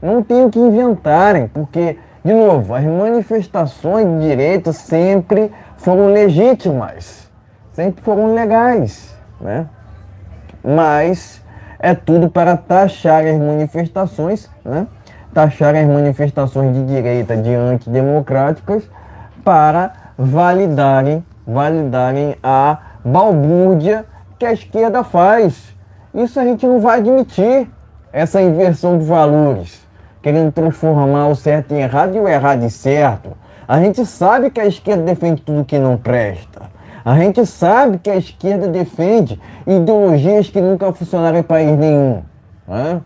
Não tem o que inventarem, porque, de novo, as manifestações de direita sempre foram legítimas, sempre foram legais, né? Mas é tudo para taxar as manifestações, né? Taxar as manifestações de direita de antidemocráticas para validarem a balbúrdia que a esquerda faz. Isso a gente não vai admitir, essa inversão de valores, querendo transformar o certo em errado e o errado em certo. A gente sabe que a esquerda defende tudo que não presta. A gente sabe que a esquerda defende ideologias que nunca funcionaram em país nenhum, né?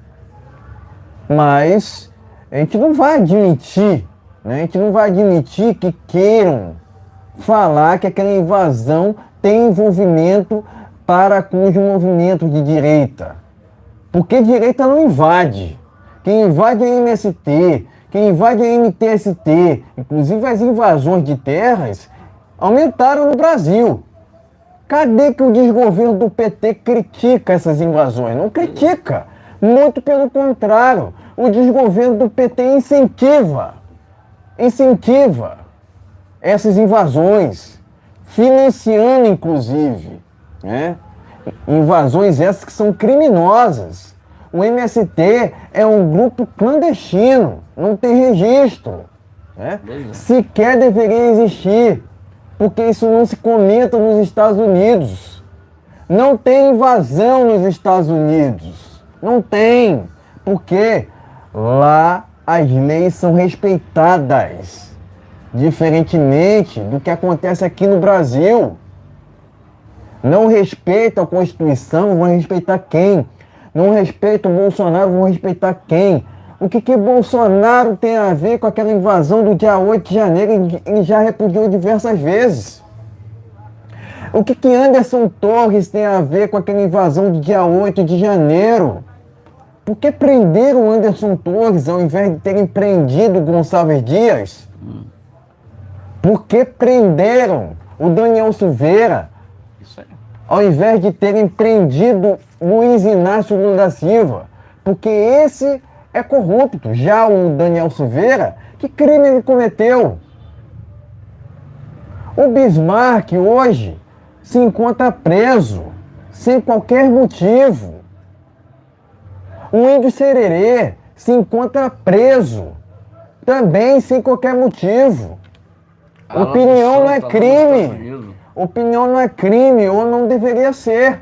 Mas a gente não vai admitir, né? A gente não vai admitir que queiram falar que aquela invasão tem envolvimento para com os movimentos de direita. Porque direita não invade. Quem invade é a MST, quem invade é a MTST. Inclusive as invasões de terras aumentaram no Brasil. Cadê que o desgoverno do PT critica essas invasões? Não critica. Muito pelo contrário. O desgoverno do PT incentiva essas invasões, financiando inclusive, né? Invasões essas que são criminosas. O MST é um grupo clandestino, não tem registro, né? Sequer deveria existir, porque isso não se comenta nos Estados Unidos. Não tem invasão nos Estados Unidos, não tem, porque lá as leis são respeitadas, diferentemente do que acontece aqui no Brasil. Não respeitam a Constituição, vão respeitar quem? Não respeitam o Bolsonaro, vão respeitar quem? O que Bolsonaro tem a ver com aquela invasão do dia 8 de janeiro? Ele já repudiou diversas vezes. O que Anderson Torres tem a ver com aquela invasão do dia 8 de janeiro? Por que prenderam o Anderson Torres ao invés de terem prendido o Gonçalves Dias? Por que prenderam o Daniel Silveira ao invés de terem prendido Luiz Inácio Lula da Silva? Porque esse é corrupto. Já o Daniel Silveira, que crime ele cometeu? O Bismarck hoje se encontra preso, sem qualquer motivo. O Índio Sererê se encontra preso, também sem qualquer motivo. Opinião não é crime. Opinião não é crime, ou não deveria ser.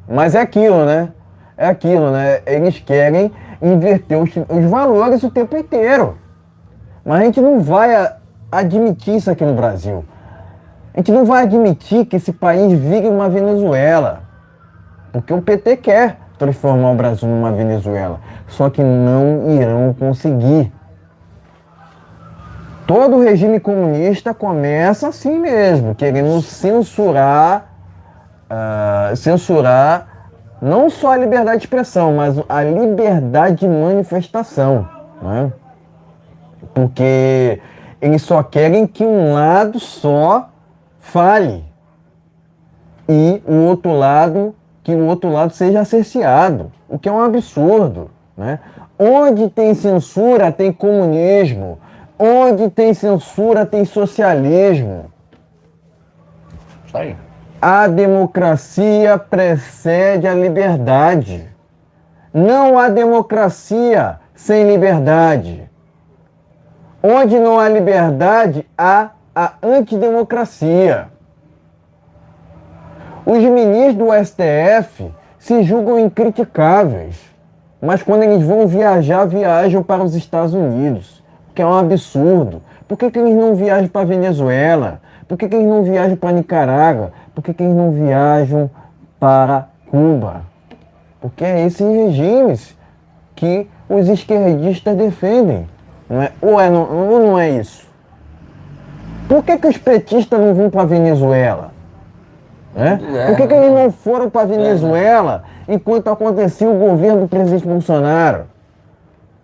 Mas é aquilo, né? É aquilo, né? Eles querem inverter os valores o tempo inteiro. Mas a gente não vai admitir isso aqui no Brasil. A gente não vai admitir que esse país vire uma Venezuela. Porque o PT quer transformar o Brasil numa Venezuela. Só que não irão conseguir. Todo regime comunista começa assim mesmo, querendo censurar não só a liberdade de expressão, mas a liberdade de manifestação, né? Porque eles só querem que um lado só fale e que o outro lado seja cerceado, o que é um absurdo, né? Onde tem censura, tem comunismo. Onde tem censura, tem socialismo. Isso aí. A democracia precede a liberdade. Não há democracia sem liberdade. Onde não há liberdade, há a antidemocracia. Os ministros do STF se julgam incriticáveis, mas quando eles vão viajar, viajam para os Estados Unidos. Que é um absurdo. Por que eles não viajam para a Venezuela? Por que eles não viajam para Nicarágua? Por que eles não viajam para Cuba? Porque é esses regimes que os esquerdistas defendem. Não é? Ou não é isso? Por que os petistas não vão para a Venezuela? Né? Por que eles não foram para a Venezuela enquanto acontecia o governo do presidente Bolsonaro?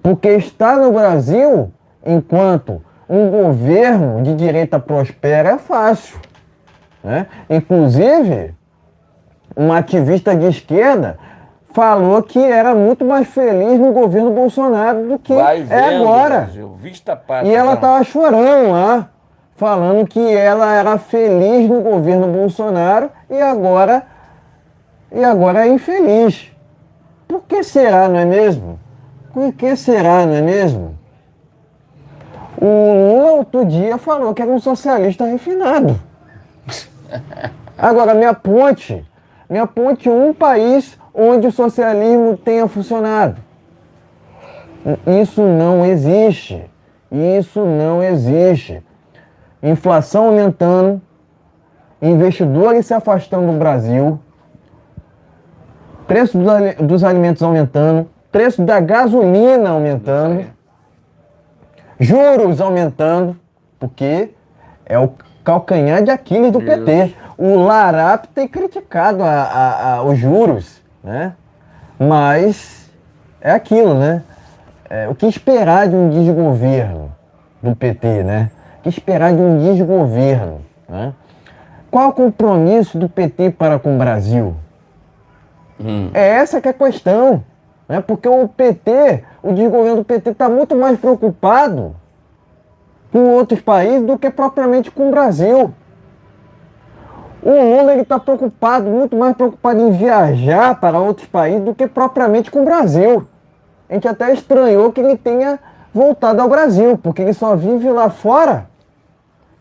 Porque estar no Brasil enquanto um governo de direita prospera é fácil, né? Inclusive, uma ativista de esquerda falou que era muito mais feliz no governo Bolsonaro do que é agora. E ela estava chorando lá, falando que ela era feliz no governo Bolsonaro e agora é infeliz. Por que será, não é mesmo? Por que será, não é mesmo? O Lula outro dia falou que era um socialista refinado. Agora, me aponte um país onde o socialismo tenha funcionado. Isso não existe. Isso não existe. Inflação aumentando, investidores se afastando do Brasil, preço dos alimentos aumentando, preço da gasolina aumentando, juros aumentando, porque é o calcanhar de Aquiles do PT. O Larap tem criticado os juros, né? Mas é aquilo, né? O que esperar de um desgoverno do PT, né? O que esperar de um desgoverno, né? Qual o compromisso do PT para com o Brasil? É essa que é a questão, né? Porque o PT, o desgoverno do PT está muito mais preocupado com outros países do que propriamente com o Brasil. O Lula está preocupado, muito mais preocupado em viajar para outros países do que propriamente com o Brasil. A gente até estranhou que ele tenha voltado ao Brasil, porque ele só vive lá fora.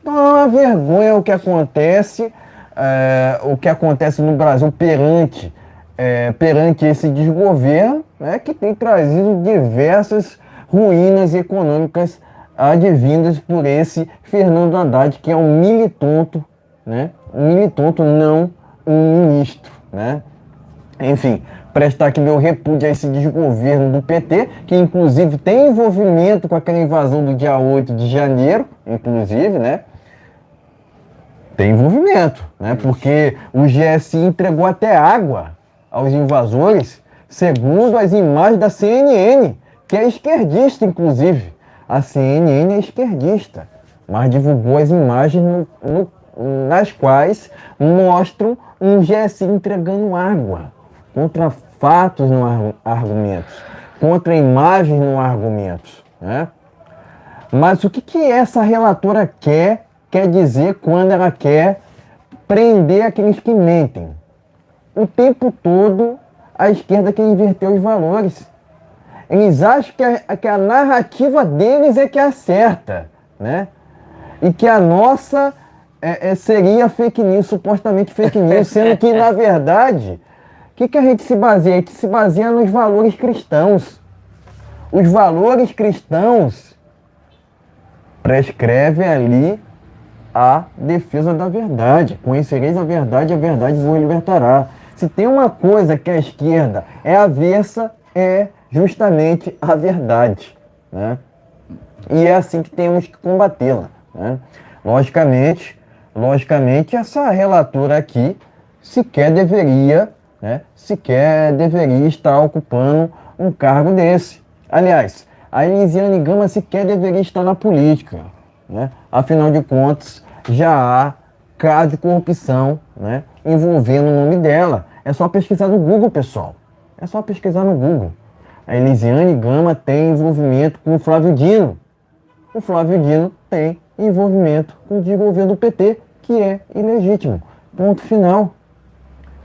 Então é uma vergonha o que acontece no Brasil perante esse desgoverno, né, que tem trazido diversas ruínas econômicas advindas por esse Fernando Haddad, que é um militonto, né? Um militonto, não um ministro, né? Enfim, prestar aqui meu repúdio a esse desgoverno do PT, que inclusive tem envolvimento com aquela invasão do dia 8 de janeiro, inclusive, né? Tem envolvimento, né? Porque o GSI entregou até água aos invasores, segundo as imagens da CNN, que é esquerdista, inclusive. A CNN é esquerdista, mas divulgou as imagens nas quais mostram um GSI entregando água, contra fatos não há argumentos, contra imagens não há argumentos, né? Mas o que essa relatora quer dizer quando ela quer prender aqueles que mentem? O tempo todo a esquerda quer inverter os valores. Eles acham que a narrativa deles é que é certa, né? E que a nossa seria fake news, supostamente fake news, sendo que, na verdade, o que a gente se baseia? A gente se baseia nos valores cristãos. Os valores cristãos prescrevem ali a defesa da verdade. Conhecereis a verdade vos libertará. Se tem uma coisa que a esquerda é avessa, é justamente a verdade, né? E é assim que temos que combatê-la, né? Logicamente, essa relatora aqui sequer deveria estar ocupando um cargo desse. Aliás, a Elisiane Gama sequer deveria estar na política, né? Afinal de contas, já há caso de corrupção, né, envolvendo o nome dela. É só pesquisar no Google, pessoal. É só pesquisar no Google. A Elisiane Gama tem envolvimento com o Flávio Dino. O Flávio Dino tem envolvimento com o desgoverno do PT, que é ilegítimo. Ponto final.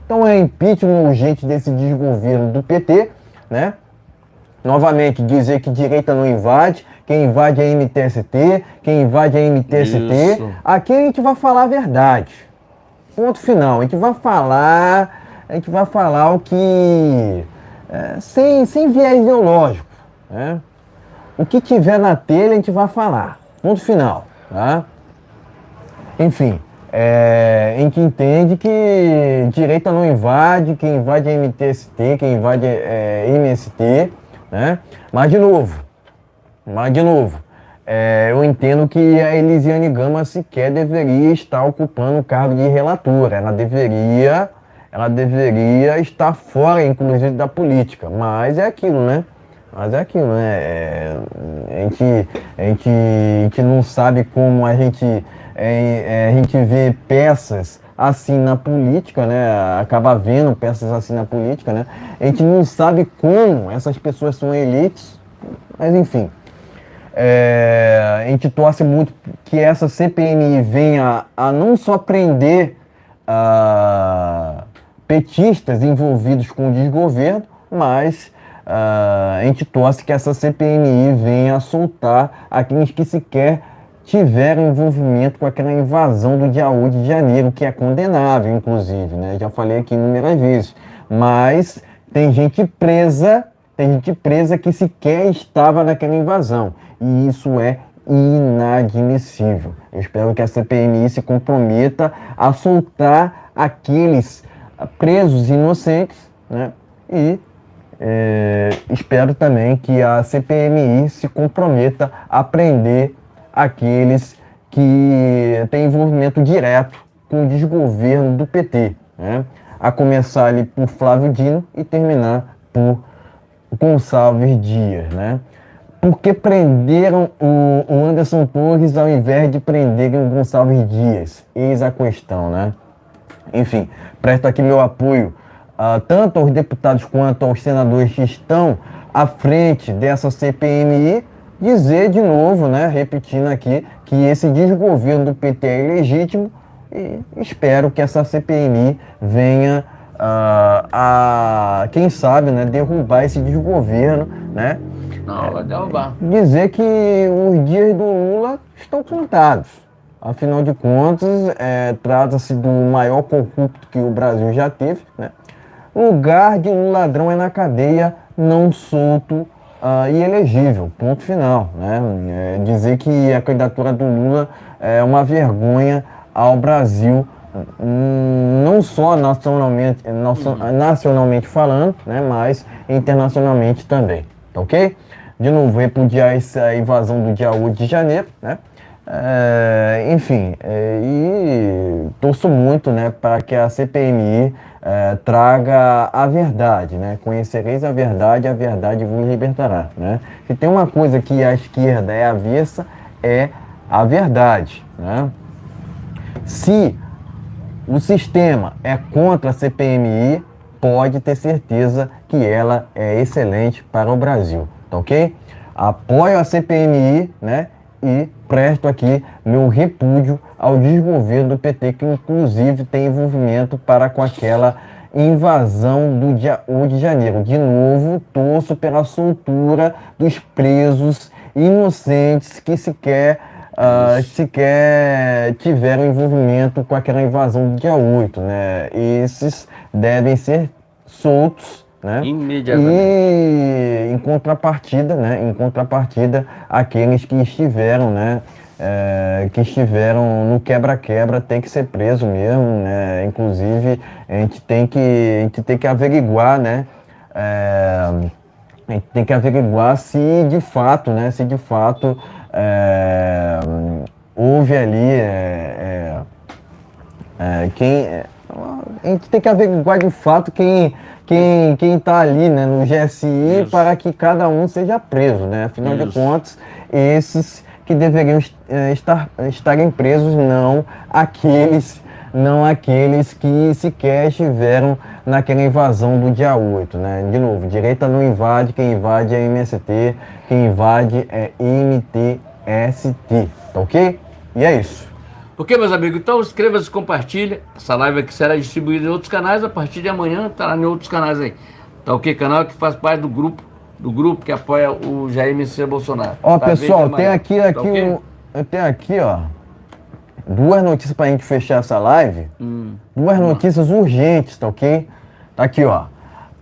Então é impeachment urgente desse desgoverno do PT, né? Novamente, dizer que direita não invade, quem invade é a MTST, quem invade é a MTST. Isso. Aqui a gente vai falar a verdade. Ponto final. A gente vai falar o que... sem viés ideológico, né? O que tiver na telha a gente vai falar. Ponto final, tá? Enfim, a gente entende que direita não invade, quem invade é MTST, quem invade é MST, né? Mas de novo, eu entendo que a Elisiane Gama sequer deveria estar ocupando o cargo de relatora. Ela deveria estar fora, inclusive, da política. Mas é aquilo, né? A gente não sabe como a gente vê peças assim na política, né? Acaba vendo peças assim na política, né? A gente não sabe como essas pessoas são elites, mas enfim. A gente torce muito que essa CPMI venha a não só prender petistas envolvidos com o desgoverno, mas a gente torce que essa CPMI venha a soltar aqueles que sequer tiveram envolvimento com aquela invasão do dia 8 de janeiro, que é condenável, inclusive, né? Já falei aqui inúmeras vezes. Mas tem gente presa que sequer estava naquela invasão. E isso é inadmissível. Eu espero que a CPMI se comprometa a soltar aqueles presos inocentes, né? E espero também que a CPMI se comprometa a prender aqueles que têm envolvimento direto com o desgoverno do PT, né? A começar ali por Flávio Dino e terminar por Gonçalves Dias, né? Por que prenderam o Anderson Torres ao invés de prenderem o Gonçalves Dias? Eis a questão, né? Enfim, presto aqui meu apoio tanto aos deputados quanto aos senadores que estão à frente dessa CPMI, dizer de novo, né, repetindo aqui, que esse desgoverno do PT é ilegítimo e espero que essa CPMI venha quem sabe, né, derrubar esse desgoverno, né? Não, vai derrubar. Dizer que os dias do Lula estão contados. Afinal de contas, trata-se do maior corrupto que o Brasil já teve, né? O lugar de um ladrão é na cadeia, não solto e elegível, ponto final, né? Dizer que a candidatura do Lula é uma vergonha ao Brasil, não só nacionalmente falando, né, mas internacionalmente também, tá ok? De novo, repudiar essa invasão do dia 8 de janeiro, né? Enfim, e torço muito, né, para que a CPMI traga a verdade, né? Conhecereis a verdade vos libertará, né? Se tem uma coisa que a esquerda é avessa, é a verdade, né? Se o sistema é contra a CPMI, pode ter certeza que ela é excelente para o Brasil, tá ok? Apoio a CPMI, né? E presto aqui meu repúdio ao desgoverno do PT, que inclusive tem envolvimento com aquela invasão do dia 8 de janeiro. De novo, torço pela soltura dos presos inocentes que sequer tiveram envolvimento com aquela invasão do dia 8, né? Esses devem ser soltos, né? Imediatamente. E em contrapartida, aqueles que estiveram, né, no quebra-quebra tem que ser preso mesmo, né? Inclusive a gente tem que averiguar, né? A gente tem que averiguar se de fato houve ali a gente tem que averiguar de fato quem está ali, né, no GSI. Isso. Para que cada um seja preso, né? Afinal de contas, esses que deveriam estarem presos, não aqueles que sequer estiveram naquela invasão do dia 8, né? De novo, direita não invade, quem invade é MST, quem invade é MTST, tá ok? E é isso. Ok, meus amigos? Então inscreva-se e compartilhe. Essa live aqui será distribuída em outros canais. A partir de amanhã estará em outros canais aí. Tá ok? Canal que faz parte do grupo que apoia o Jair Messias Bolsonaro. Ó, pessoal, tem aqui, ó, duas notícias pra gente fechar essa live. Duas notícias urgentes, tá ok? Tá aqui, ó.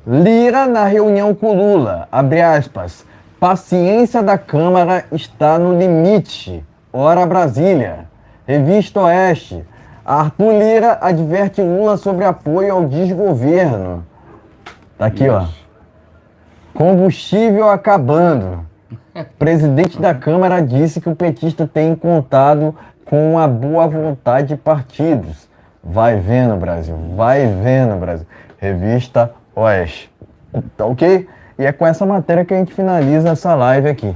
Lira na reunião com Lula, abre aspas. Paciência da Câmara está no limite. Ora Brasília. Revista Oeste. Arthur Lira adverte Lula sobre apoio ao desgoverno. Tá aqui, ó. Combustível acabando. Presidente da Câmara disse que o petista tem contado com a boa vontade de partidos. Vai vendo, Brasil. Vai vendo, Brasil. Revista Oeste. Tá ok? E é com essa matéria que a gente finaliza essa live aqui.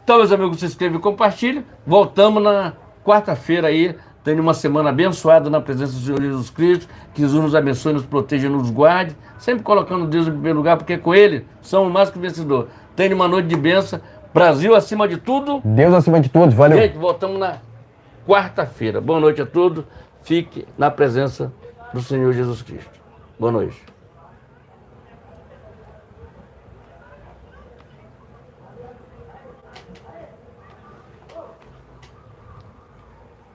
Então, meus amigos, se inscreve e compartilha. Voltamos na quarta-feira aí, tendo uma semana abençoada na presença do Senhor Jesus Cristo, que Jesus nos abençoe, nos proteja e nos guarde, sempre colocando Deus em primeiro lugar, porque com Ele somos mais que vencedor. Tenha uma noite de bênção, Brasil acima de tudo. Deus acima de todos, valeu. Gente, voltamos na quarta-feira. Boa noite a todos, fique na presença do Senhor Jesus Cristo. Boa noite.